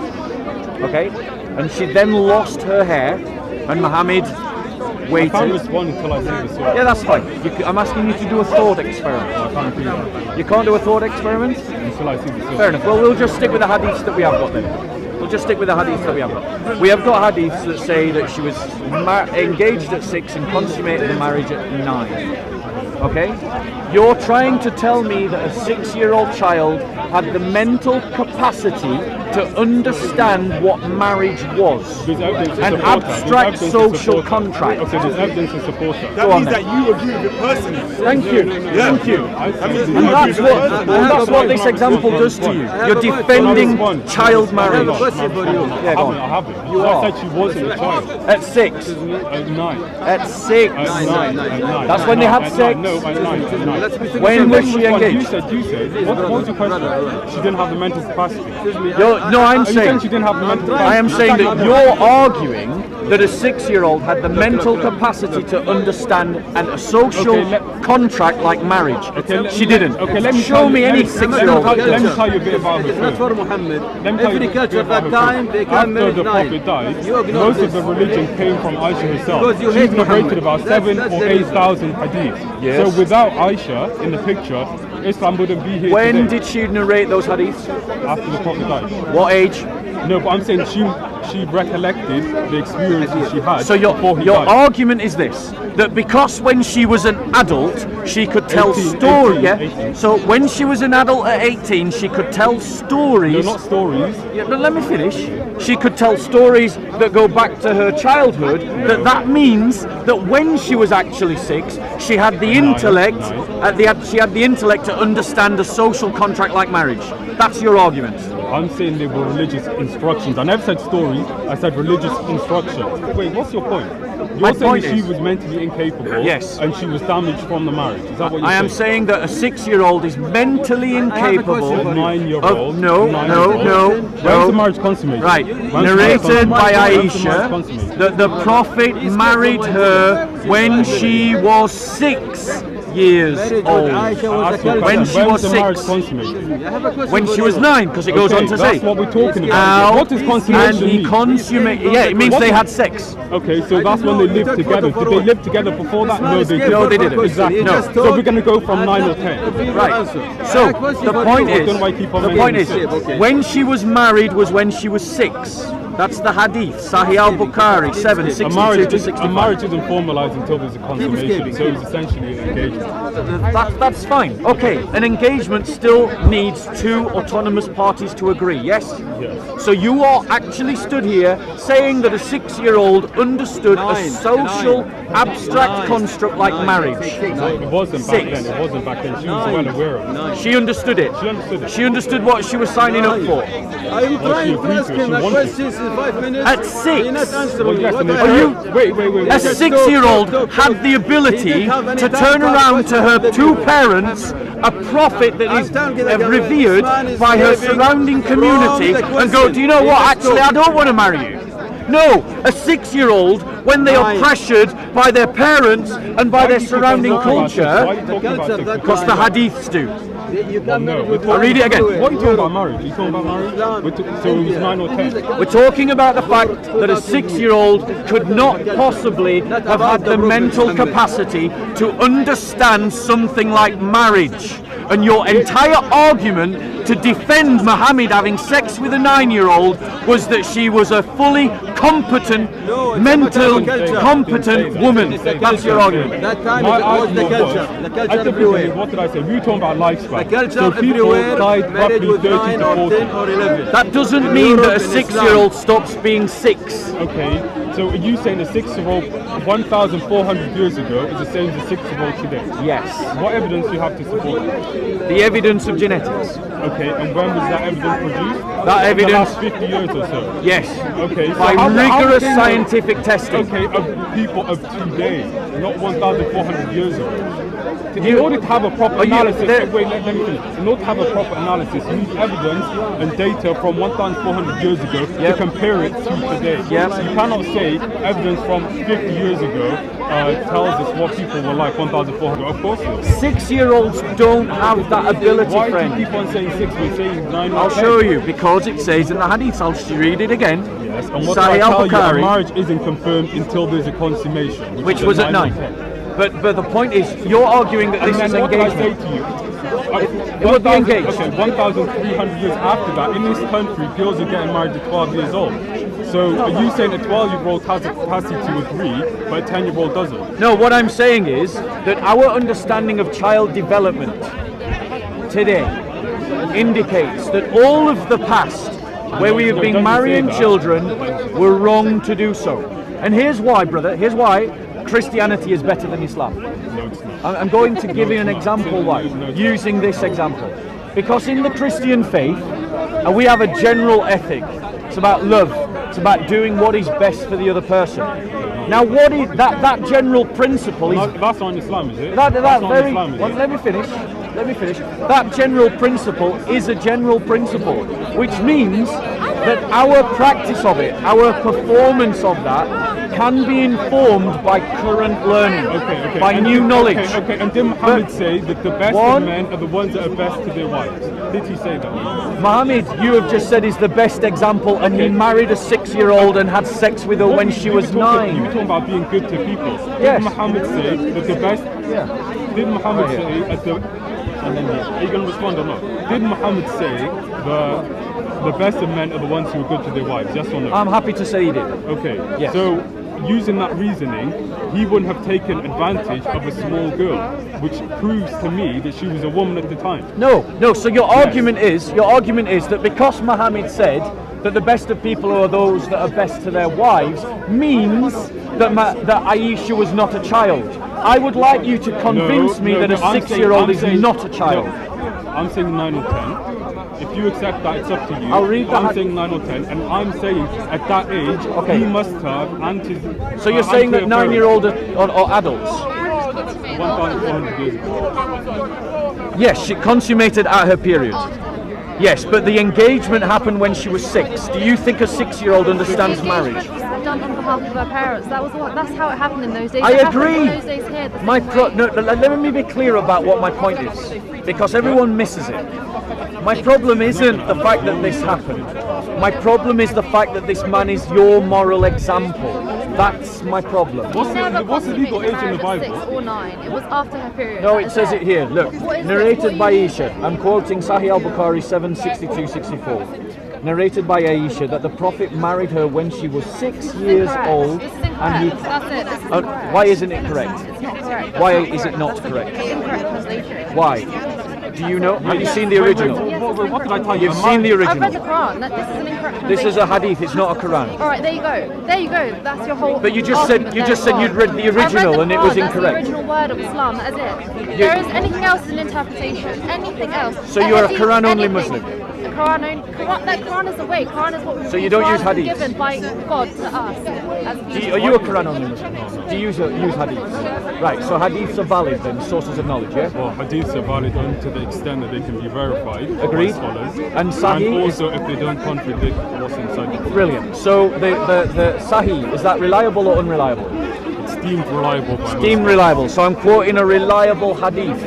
Speaker 1: Okay? And she then lost her hair and Muhammad waited.
Speaker 11: I can't respond until I see the source.
Speaker 1: Yeah, that's fine. I'm asking you to do a thought experiment.
Speaker 11: I can't do that.
Speaker 1: You can't do a thought experiment?
Speaker 11: Until I see the source.
Speaker 1: Fair enough. Well, we'll just stick with the hadiths that we have got then. We'll just stick with the hadiths that we have got. We have got hadiths that say that she was engaged at 6 and consummated the marriage at 9. Okay? You're trying to tell me that a 6-year-old child had the mental capacity to understand what marriage was. An abstract social contract.
Speaker 11: Okay, there's evidence to support that.
Speaker 1: That means that
Speaker 12: you agree with it personally.
Speaker 1: Thank you. Thank you. And that's what this example does to you. You're defending child marriage.
Speaker 11: Yeah, go on. I haven't.
Speaker 1: You
Speaker 11: I
Speaker 1: are.
Speaker 11: said she wasn't a child.
Speaker 1: At 6.
Speaker 11: At 9.
Speaker 1: At 6.
Speaker 11: At 9.
Speaker 1: That's when they had sex.
Speaker 11: No, at 9.
Speaker 1: When was she engaged?
Speaker 11: You said. What was your question? She didn't have the mental capacity.
Speaker 1: No, I'm saying
Speaker 11: she didn't have the mental capacity.
Speaker 1: I am saying that you're arguing that a 6-year-old had the mental capacity to understand a social contract like marriage. She didn't.
Speaker 11: Okay, let me
Speaker 1: show me any 6-year-old.
Speaker 11: Let me tell you a bit about her.
Speaker 10: It's not for Muhammad.
Speaker 11: Let me tell you
Speaker 10: Every
Speaker 11: a bit
Speaker 10: culture at
Speaker 11: about
Speaker 10: that
Speaker 11: her.
Speaker 10: time, they can
Speaker 11: After
Speaker 10: marry
Speaker 11: the
Speaker 10: 9.
Speaker 11: Prophet died,
Speaker 10: You ignore
Speaker 11: most of
Speaker 10: this.
Speaker 11: the religion came from Aisha herself.
Speaker 10: Because you
Speaker 11: She's
Speaker 10: hate
Speaker 11: narrated
Speaker 10: Muhammad.
Speaker 11: about 7
Speaker 10: That's
Speaker 11: or
Speaker 10: the
Speaker 11: 8,000 hadiths.
Speaker 1: Yes.
Speaker 11: So without Aisha in the picture, Islam wouldn't be here
Speaker 1: When
Speaker 11: today.
Speaker 1: did she narrate those hadiths?
Speaker 11: After the Prophet died.
Speaker 1: What age?
Speaker 11: No, but I'm saying she recollected the experiences she had
Speaker 1: So
Speaker 11: before he
Speaker 1: your
Speaker 11: died.
Speaker 1: argument is this, that because when she was an adult she could tell
Speaker 11: 18,
Speaker 1: stories.
Speaker 11: 18,
Speaker 1: Yeah?
Speaker 11: 18.
Speaker 1: So when she was an adult at 18 she could tell stories.
Speaker 11: No, not stories.
Speaker 1: Yeah, no, let me finish. She could tell stories that go back to her childhood. That means that when she was actually 6, she had the intellect. She had the intellect to understand a social contract like marriage. That's your argument.
Speaker 11: I'm saying they were religious instructions. I never said stories. I said religious instructions. Wait, what's your point?
Speaker 1: My
Speaker 11: You're saying
Speaker 1: point
Speaker 11: she
Speaker 1: is-
Speaker 11: was mentally incapable.
Speaker 1: Yes.
Speaker 11: And she was damaged from the marriage. Is that what you're
Speaker 1: I am saying that a 6-year-old is mentally incapable.
Speaker 11: A 9-year-old.
Speaker 1: No.
Speaker 11: When's the marriage consummated?
Speaker 1: Right.
Speaker 11: When's the marriage
Speaker 1: Narrated by
Speaker 11: consummated? When's the marriage
Speaker 1: Aisha
Speaker 11: consummated?
Speaker 1: that the Prophet married her when she was 6 years old. When she was 6. When she was 9, because it goes on to say.
Speaker 11: That's what we're talking about. What does consummation
Speaker 1: and he
Speaker 11: mean?
Speaker 1: consummated. Yeah, it means they had sex.
Speaker 11: Okay, so that's when they lived together. Did they live together before that? No, they didn't.
Speaker 1: No, they didn't.
Speaker 11: Exactly.
Speaker 1: No.
Speaker 11: So we're going to go from 9 or 10.
Speaker 1: Right. So the point is, when she was married was when she was 6. That's the hadith, Sahih al-Bukhari, 7, 62 to 65.
Speaker 11: A marriage isn't formalized until there's a consummation, so it's essentially an engagement.
Speaker 1: That's fine. Okay, an engagement still needs 2 autonomous parties to agree, yes?
Speaker 11: Yes.
Speaker 1: So you are actually stood here saying that a 6-year-old understood a social abstract construct like marriage.
Speaker 11: It wasn't back then. It wasn't back then. She was well aware of it.
Speaker 1: She understood it.
Speaker 11: She understood it.
Speaker 1: She understood what she was signing up for.
Speaker 10: I'm trying to ask him a question in 5 minutes.
Speaker 1: At 6,
Speaker 11: Well, yes, and
Speaker 1: are you?
Speaker 11: wait.
Speaker 1: A 6-year-old had the ability to turn around to her 2 parents, a prophet that is revered by her surrounding community, and go, do you know what, actually I don't want to marry you. No, a 6-year-old, when they are pressured by their parents and by their surrounding culture, because the hadiths do. I'll read it again.
Speaker 11: What are you talking about marriage? Are you talking about marriage? So it was 9 or 10?
Speaker 1: We're talking about the fact that a 6-year-old could not possibly have had the mental capacity to understand something like marriage. And your entire argument to defend Muhammad having sex with a 9-year-old was that she was a fully competent, competent woman. That's your argument.
Speaker 10: That time it was the culture. The culture everywhere.
Speaker 11: What did I say? We were talking about lifespan.
Speaker 10: The culture
Speaker 11: So people
Speaker 10: everywhere,
Speaker 11: died
Speaker 10: married
Speaker 11: roughly
Speaker 10: with
Speaker 11: 30
Speaker 10: 9
Speaker 11: to
Speaker 10: or
Speaker 11: 40.
Speaker 10: 10 or 11.
Speaker 1: That doesn't mean that a 6-year-old stops being 6.
Speaker 11: Okay, so are you saying a 6-year-old 1,400 years ago is the same as a 6-year-old today?
Speaker 1: Yes.
Speaker 11: What evidence do you have to support that?
Speaker 1: The evidence of genetics.
Speaker 11: Okay, and when was that evidence produced?
Speaker 1: That
Speaker 11: In the
Speaker 1: evidence.
Speaker 11: last 50 years or so?
Speaker 1: Yes.
Speaker 11: Okay, so
Speaker 1: By
Speaker 11: how
Speaker 1: rigorous
Speaker 11: can you-
Speaker 1: scientific testing.
Speaker 11: Okay, of people of today, not 1,400 years ago. In order to have a proper analysis, wait, let me finish. In order to have a proper analysis, you need evidence and data from 1,400 years ago to compare it to today.
Speaker 1: Yep.
Speaker 11: So you cannot say evidence from 50 years ago tells us what people were like 1,400. Of course not.
Speaker 1: 6-year-olds don't have that ability,
Speaker 11: Why
Speaker 1: friend.
Speaker 11: do you keep on saying 6 when saying 9 or
Speaker 1: I'll
Speaker 11: 10?
Speaker 1: show you, because it says in the hadith. I'll read it again.
Speaker 11: Yes, and what do I
Speaker 1: Sahih
Speaker 11: tell you? A
Speaker 1: al-Bukhari,
Speaker 11: marriage isn't confirmed until there's a consummation.
Speaker 1: which
Speaker 11: is
Speaker 1: was at
Speaker 11: 9 or
Speaker 1: 9.
Speaker 11: 10.
Speaker 1: But the point is, you're arguing that
Speaker 11: And
Speaker 1: this is
Speaker 11: then what did I say
Speaker 1: engagement.
Speaker 11: to you?
Speaker 1: It would be engaged.
Speaker 11: Okay, 1,300 years after that, in this country, girls are getting married at 12 years old. So are you saying a 12-year-old has the capacity to agree, but a 10-year-old doesn't?
Speaker 1: No, what I'm saying is that our understanding of child development today indicates that all of the past where we have been marrying children were wrong to do so. And here's why, brother, here's why Christianity is better than Islam. I'm going to give you an example why, using this example. Because in the Christian faith, we have a general ethic. It's about love. It's about doing what is best for the other person. Now, what is that general principle is...
Speaker 11: That's not in Islam, is it?
Speaker 1: Let me finish. That general principle is a general principle, which means that our practice of it, our performance of that, can be informed by current learning, by new knowledge.
Speaker 11: Okay, and did Muhammad say that the best of men are the ones that are best to their wives? Did he say that?
Speaker 1: Muhammad, you have just said, is the best example, and he married a 6-year-old and had sex with her when she was 9.
Speaker 11: You were talking about being good to people.
Speaker 1: Yes.
Speaker 11: Did Muhammad say that the best... Did Muhammad say... Are you going to respond or not? Did Muhammad say the best of men are the ones who are good to their wives? Yes or no?
Speaker 1: I'm happy to say he did.
Speaker 11: Okay.
Speaker 1: Yes.
Speaker 11: So, using that reasoning, he wouldn't have taken advantage of a small girl, which proves to me that she was a woman at the time.
Speaker 1: No. So your argument is that because Muhammad said that the best of people are those that are best to their wives, means that Aisha was not a child. I would like you to convince me that a 6-year-old is not a child.
Speaker 11: No, I'm saying 9 or 10. If you accept that, it's up to you.
Speaker 1: I'll read that.
Speaker 11: I'm saying 9 or 10, and I'm saying at that age, he must have
Speaker 1: So you're saying that 9-year-old are adults?
Speaker 11: 1,400 years ago.
Speaker 1: Yes, she consummated at her period. Yes, but the engagement happened when she was 6. Do you think a 6-year-old understands marriage?
Speaker 12: Done on behalf of her parents. That's how it happened in those days.
Speaker 1: I agree.
Speaker 12: In those days here,
Speaker 1: let me be clear about what my point is, because everyone misses it. My problem isn't the fact that this happened. My problem is the fact that this man is your moral example. That's my problem.
Speaker 11: What's the legal age in the Bible?
Speaker 12: 6 or 9. It was after her period.
Speaker 1: No, it says it here. Look, narrated by Aisha. I'm quoting Sahih al-Bukhari 762-64. Narrated by Aisha that the Prophet married her when she was 6 years old, and he.
Speaker 12: That's it. This is
Speaker 1: Why isn't it correct?
Speaker 12: It's not correct.
Speaker 1: Why is it not correct?
Speaker 12: Incorrect translation.
Speaker 1: Why? Do you know? Have you seen the original?
Speaker 11: What did I tell you?
Speaker 1: You've seen the original.
Speaker 12: I've read the Quran. This is an incorrect translation.
Speaker 1: This is a hadith. It's not a Quran.
Speaker 12: All right, there you go. There you go. That's your whole.
Speaker 1: But you just said you'd read the original and it was incorrect.
Speaker 12: That's the original word of Islam. That is it. There is anything else is an interpretation. Anything else.
Speaker 1: So you're a Quran-only Muslim.
Speaker 12: That Quran is the way. Quran is what we.
Speaker 1: So you don't use hadith?
Speaker 12: Given by God to us.
Speaker 1: Are you a Quran-only Muslim? Do you use hadiths? Right. So hadiths are valid then, sources of knowledge, yeah?
Speaker 11: Well, hadiths are valid only to the extent that they can be verified by scholars.
Speaker 1: And Sahih,
Speaker 11: and also if they don't contradict what's inside the.
Speaker 1: Brilliant. So the Sahih, is that reliable or unreliable?
Speaker 11: It's deemed reliable.
Speaker 1: It's deemed reliable. So I'm quoting a reliable hadith.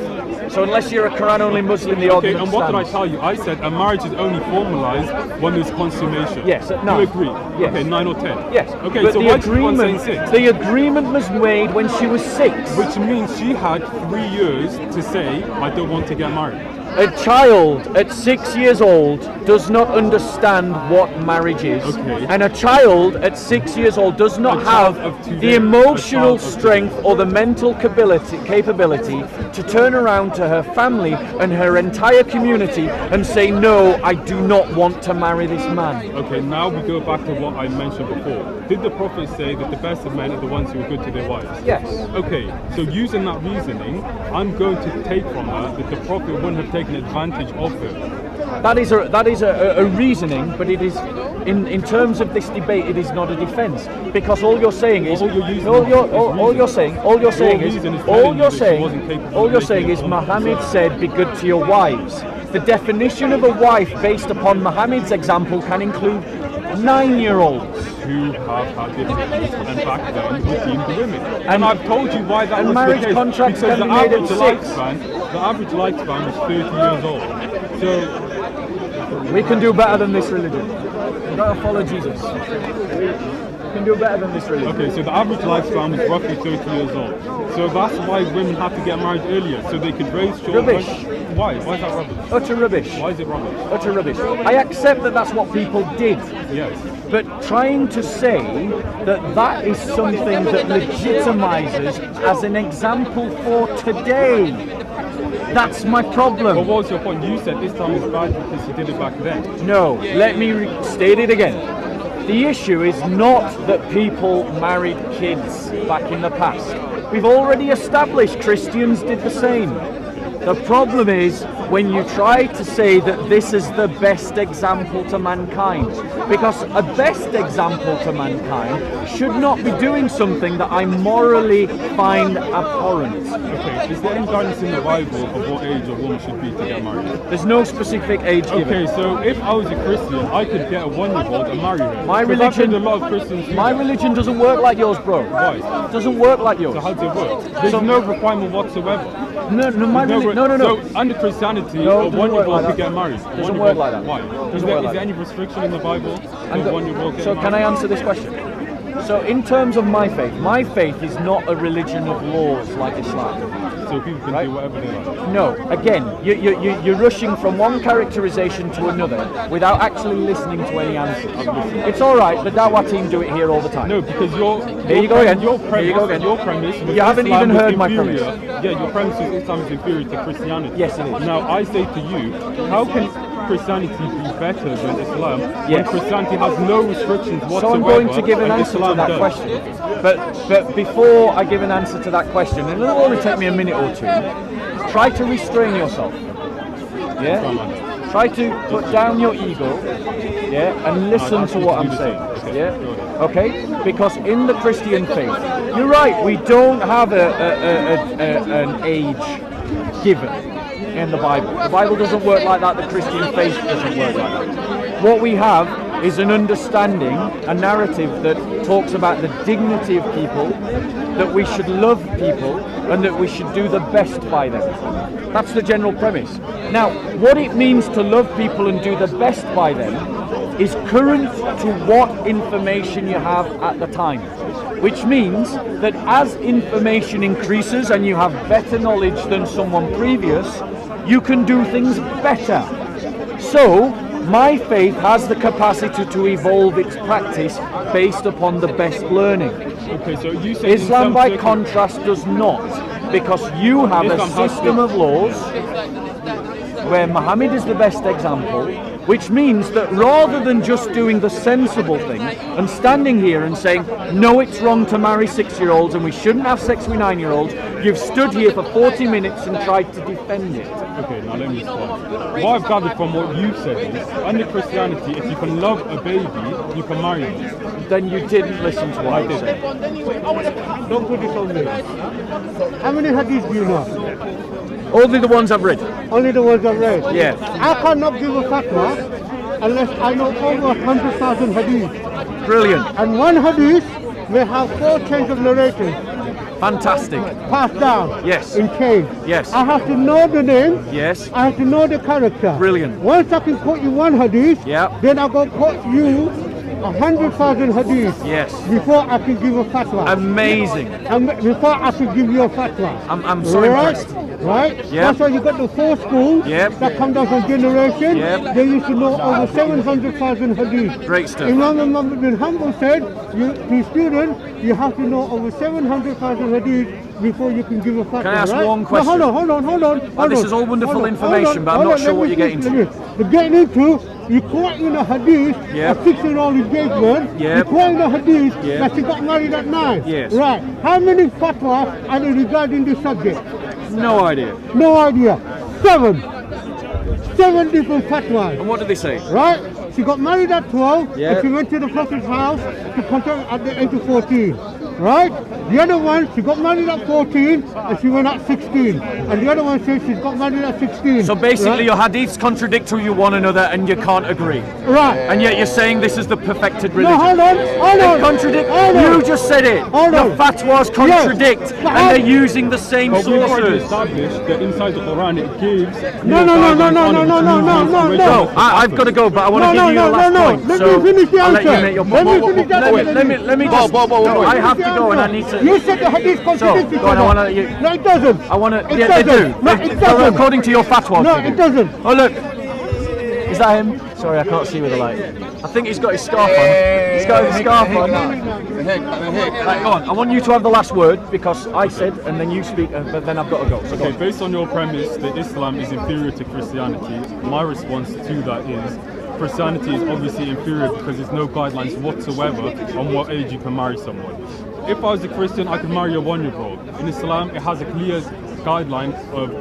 Speaker 1: So unless you're a Quran-only Muslim, the argument
Speaker 11: and what
Speaker 1: stands.
Speaker 11: did I tell you? I said a marriage is only formalized when there's consummation.
Speaker 1: Yes. No.
Speaker 11: You agree?
Speaker 1: Yes.
Speaker 11: Okay, 9 or 10.
Speaker 1: Yes.
Speaker 11: Okay,
Speaker 1: but
Speaker 11: so why do you want saying 6?
Speaker 1: The agreement was made when she was 6.
Speaker 11: Which means she had 3 years to say, I don't want to get married.
Speaker 1: A child at 6 years old does not understand what marriage is, and a child at 6 years old does not have the emotional strength or the mental capability to turn around to her family and her entire community and say, no, I do not want to marry this man.
Speaker 11: Okay, now we go back to what I mentioned before. Did the Prophet say that the best of men are the ones who are good to their wives?
Speaker 1: Yes.
Speaker 11: Okay, so using that reasoning, I'm going to take from that the Prophet wouldn't have taken advantage of her.
Speaker 1: That is a reasoning, but it is in terms of this debate, it is not a defence, because all you're saying is Muhammad said be good to your wives. The definition of a wife based upon Muhammad's example can include 9-year-olds
Speaker 11: who have had difficulties and back then were deemed women. And I've told you why that was
Speaker 1: marriage
Speaker 11: the case.
Speaker 1: Contracts
Speaker 11: because
Speaker 1: can be made at 6.
Speaker 11: The average lifespan was 30 years old. So
Speaker 1: we can do better than this religion. We've got to follow Jesus. can do better than this religion.
Speaker 11: Okay, so the average lifespan is roughly 30 years old. So that's why women have to get married earlier, so they could raise children.
Speaker 1: Rubbish.
Speaker 11: Why? Why is that rubbish?
Speaker 1: Utter rubbish.
Speaker 11: Why is it rubbish?
Speaker 1: Utter rubbish. I accept that that's what people did.
Speaker 11: Yes.
Speaker 1: But trying to say that that is something that legitimizes as an example for today, that's my problem.
Speaker 11: But what was your point? You said this time is bad because you did it back then.
Speaker 1: No, let me state it again. The issue is not that people married kids back in the past. We've already established Christians did the same. The problem is when you try to say that this is the best example to mankind, because a best example to mankind should not be doing something that I morally find abhorrent.
Speaker 11: Okay, is there any guidance in the Bible of what age a woman should be to get married?
Speaker 1: There's no specific age given.
Speaker 11: Okay, so if I was a Christian, I could get a 1-year-old and marry her.
Speaker 1: My
Speaker 11: Because I've heard
Speaker 1: religion,
Speaker 11: a lot of Christians.
Speaker 1: my religion doesn't work like yours, bro.
Speaker 11: Why?
Speaker 1: It doesn't work like yours.
Speaker 11: So how does it work? There's no requirement whatsoever.
Speaker 1: No, no.
Speaker 11: So under Christianity,
Speaker 1: No,
Speaker 11: a
Speaker 1: it doesn't work
Speaker 11: 1-year-old
Speaker 1: like
Speaker 11: could
Speaker 1: that.
Speaker 11: get married.
Speaker 1: Doesn't work like that.
Speaker 11: Why? Is there any restriction in the Bible?
Speaker 1: And
Speaker 11: for 1-year-old
Speaker 1: so can I answer this question? So in terms of my faith is not a religion of laws like Islam.
Speaker 11: So people can do whatever they like.
Speaker 1: No, again, you're rushing from one characterization to another without actually listening to any answers. It's all right, the Dawah team do it here all the time.
Speaker 11: No, because
Speaker 1: Here you go again.
Speaker 11: Your premise,
Speaker 1: Here you go again.
Speaker 11: Your premise.
Speaker 1: You haven't
Speaker 11: Islam
Speaker 1: even
Speaker 11: is
Speaker 1: heard my
Speaker 11: inferior.
Speaker 1: premise.
Speaker 11: Yeah, your premise is Islam is inferior to Christianity.
Speaker 1: Yes, it is.
Speaker 11: Now I say to you, how can Christianity be better than Islam when Christianity has no restrictions whatsoever?
Speaker 1: So I'm going to give an
Speaker 11: and
Speaker 1: answer to
Speaker 11: Islam
Speaker 1: that
Speaker 11: does?
Speaker 1: question. But before I give an answer to that question, and it'll only take me a minute or two, try to restrain yourself. Yeah? Try to put down your ego, yeah, and listen to what I'm saying. Yeah? Okay? Because in the Christian faith, you're right, we don't have an age given in the Bible. The Bible doesn't work like that, the Christian faith doesn't work like that. What we have is an understanding, a narrative that talks about the dignity of people, that we should love people, and that we should do the best by them. That's the general premise. Now, what it means to love people and do the best by them is current to what information you have at the time. Which means that as information increases and you have better knowledge than someone previous, you can do things better. So, my faith has the capacity to evolve its practice based upon the best learning.
Speaker 11: Okay, so you say
Speaker 1: Islam, by contrast, does not, because you have a system of laws where Muhammad is the best example, which means that rather than just doing the sensible thing and standing here and saying, no, it's wrong to marry 6-year-olds and we shouldn't have sex with 9-year-olds, you've stood here for 40 minutes and tried to defend it.
Speaker 11: Okay, now let me respond. What I've gathered from what you've said is, under Christianity, if you can love a baby, you can marry them.
Speaker 1: Then you didn't listen to what I said.
Speaker 4: Don't put this on me. How many hadiths do you know?
Speaker 1: Only the ones I've read.
Speaker 4: Only the ones I've read?
Speaker 1: Yeah.
Speaker 4: I cannot give a fatwa unless I know over 100,000 hadiths.
Speaker 1: Brilliant.
Speaker 4: And one hadith may have 4 chains of narration.
Speaker 1: Fantastic.
Speaker 4: Passed down.
Speaker 1: Yes.
Speaker 4: In chains.
Speaker 1: Yes.
Speaker 4: I have to know the name.
Speaker 1: Yes.
Speaker 4: I have to know the character.
Speaker 1: Brilliant.
Speaker 4: Once I can quote you one hadith,
Speaker 1: yeah,
Speaker 4: then I'll go quote you 100,000 hadiths.
Speaker 1: Yes.
Speaker 4: Before I can give a fatwa.
Speaker 1: Amazing.
Speaker 4: And before I can give you a fatwa.
Speaker 1: I'm so impressed.
Speaker 4: Right?
Speaker 1: Yeah.
Speaker 4: That's why you got the 4 schools that come down from generation.
Speaker 1: Yep.
Speaker 4: They used to know over 700,000 hadith.
Speaker 1: Great stuff.
Speaker 4: Imam Ahmad bin Hanbal said, to students, you have to know over 700,000 hadith before you can give a fatwa.
Speaker 1: Can I ask
Speaker 4: right?
Speaker 1: one question?
Speaker 4: No, hold on.
Speaker 1: This is all wonderful information, but I'm not sure what you're getting to.
Speaker 4: You're getting into, you quote in a hadith,
Speaker 1: Yep.
Speaker 4: a 6-year-old engagement,
Speaker 1: Yep.
Speaker 4: you quote in a hadith
Speaker 1: Yep.
Speaker 4: that she got married at 9.
Speaker 1: Yes.
Speaker 4: Right. How many fatwa are there regarding this subject?
Speaker 1: No idea.
Speaker 4: No idea. 7 different fatwas.
Speaker 1: And what did they say?
Speaker 4: Right? She got married at 12
Speaker 1: Yeah.
Speaker 4: and she went to the Prophet's house to contact at the age of 14. right? The other one, she got married at 14 and she went at 16. And the other one says she's got married at 16.
Speaker 1: So basically
Speaker 4: right?
Speaker 1: your hadiths contradict to one another and you can't agree.
Speaker 4: Right.
Speaker 1: And yet you're saying this is the perfected religion.
Speaker 4: No, hold on.
Speaker 1: They contradict. You just said it. The fatwas contradict, and they're using the same
Speaker 11: But we've already
Speaker 1: sources.
Speaker 11: established that inside the Quran it gives.
Speaker 4: No,
Speaker 1: I've got to go, but I want to give you your last point.
Speaker 4: Let
Speaker 1: so
Speaker 4: me finish the
Speaker 1: I'll let
Speaker 4: answer.
Speaker 1: you make your
Speaker 4: Let
Speaker 1: point.
Speaker 4: me finish the answer.
Speaker 1: Let me just. No, I have to go, and I need to.
Speaker 4: You said the hadith contradicts each
Speaker 1: go on, I
Speaker 4: other.
Speaker 1: want to.
Speaker 4: No, it doesn't.
Speaker 1: I want to.
Speaker 4: It
Speaker 1: Yeah, they do.
Speaker 4: doesn't. No, it
Speaker 1: They-
Speaker 4: doesn't.
Speaker 1: According to your fatwa.
Speaker 4: No,
Speaker 1: they do.
Speaker 4: it doesn't.
Speaker 1: Oh look. Is that him? Sorry, I can't see with the light. I think he's got his scarf on. He's got his scarf on. Right, go on. I want you to have the last word because I said, and then you speak, but then I've got to go. So go
Speaker 11: Okay,
Speaker 1: on.
Speaker 11: based on your premise that Islam is inferior to Christianity, my response to that is Christianity is obviously inferior because there's no guidelines whatsoever on what age you can marry someone. If I was a Christian, I could marry a 1-year-old. In Islam, it has a clear guideline of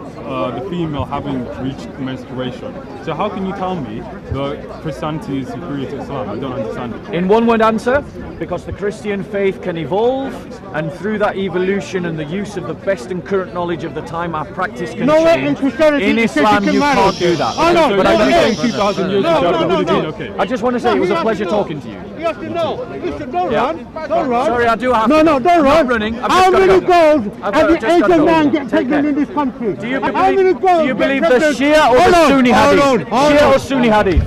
Speaker 11: the female having reached menstruation. So how can you tell me that Christianity is superior to Islam? I don't understand it.
Speaker 1: In one word answer, because the Christian faith can evolve, and through that evolution and the use of the best and current knowledge of the time, our practice can
Speaker 4: No way in
Speaker 1: change.
Speaker 4: Christianity
Speaker 1: In
Speaker 4: it says
Speaker 1: Islam,
Speaker 4: you
Speaker 1: you
Speaker 4: can
Speaker 1: can't
Speaker 4: marry.
Speaker 1: do that.
Speaker 4: Oh, no,
Speaker 1: But I
Speaker 4: no,
Speaker 1: don't think
Speaker 11: 2,000 years
Speaker 4: No,
Speaker 11: ago,
Speaker 4: no,
Speaker 11: that would have
Speaker 4: no.
Speaker 11: been okay.
Speaker 1: I just want to say it was a pleasure talking to you.
Speaker 4: You have to know. Listen, don't
Speaker 1: Yeah.
Speaker 4: run. Don't run.
Speaker 1: Sorry, I do have
Speaker 4: No,
Speaker 1: to.
Speaker 4: no, don't
Speaker 1: I'm
Speaker 4: run.
Speaker 1: not running. I've
Speaker 4: How
Speaker 1: just gotta
Speaker 4: many
Speaker 1: go.
Speaker 4: girls
Speaker 1: I've
Speaker 4: at
Speaker 1: just
Speaker 4: the age
Speaker 1: gotta
Speaker 4: of
Speaker 1: go.
Speaker 4: 9 get
Speaker 1: Take
Speaker 4: pregnant
Speaker 1: care.
Speaker 4: in this country?
Speaker 1: Do you
Speaker 4: How many
Speaker 1: believe,
Speaker 4: girls
Speaker 1: do you
Speaker 4: get
Speaker 1: believe the
Speaker 4: pregnant?
Speaker 1: Shia or
Speaker 4: Hold
Speaker 1: the
Speaker 4: on,
Speaker 1: Sunni
Speaker 4: hold
Speaker 1: hadith?
Speaker 4: on, hold
Speaker 1: Shia
Speaker 4: on.
Speaker 1: or Sunni hadith?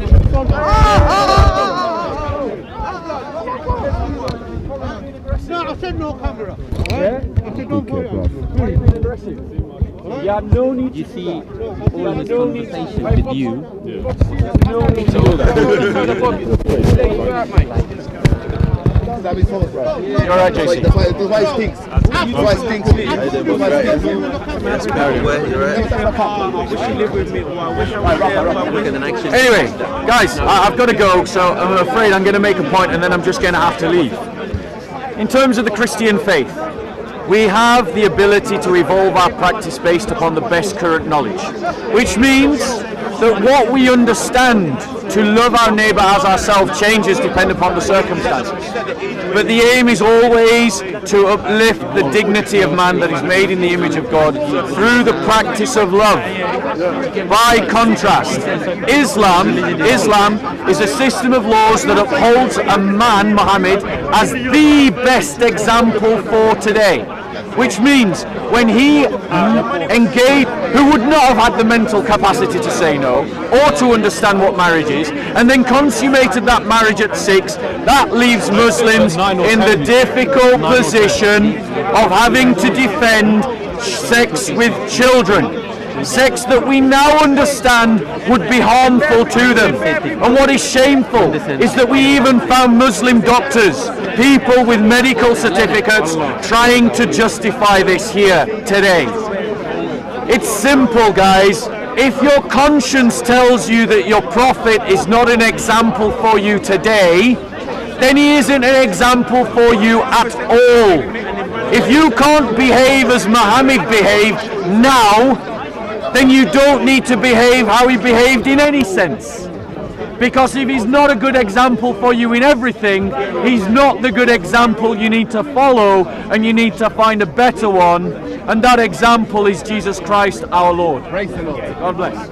Speaker 4: No, I said no camera.
Speaker 1: Yeah?
Speaker 4: I said don't go.
Speaker 1: You had no need
Speaker 13: You see, all this conversation with you.
Speaker 1: no need to do that. You're right, JC.
Speaker 5: That's why it stinks. That's why it stinks.
Speaker 1: Anyway, guys, I've got to go, so I'm afraid I'm going to make a point and then I'm just going to have to leave. In terms of the Christian faith, we have the ability to evolve our practice based upon the best current knowledge, which means that what we understand to love our neighbour as ourselves changes depending upon the circumstances. But the aim is always to uplift the dignity of man that is made in the image of God through the practice of love. By contrast, Islam is a system of laws that upholds a man, Muhammad, as the best example for today. Which means when he engaged, who would not have had the mental capacity to say no or to understand what marriage is, and then consummated that marriage at 6, that leaves Muslims in the difficult position of having to defend sex with children. Sex that we now understand would be harmful to them. And what is shameful is that we even found Muslim doctors, people with medical certificates, trying to justify this here today. It's simple, guys. If your conscience tells you that your prophet is not an example for you today, then he isn't an example for you at all. If you can't behave as Muhammad behaved now, then you don't need to behave how he behaved in any sense. Because if he's not a good example for you in everything, he's not the good example you need to follow, and you need to find a better one, and that example is Jesus Christ our Lord. God bless.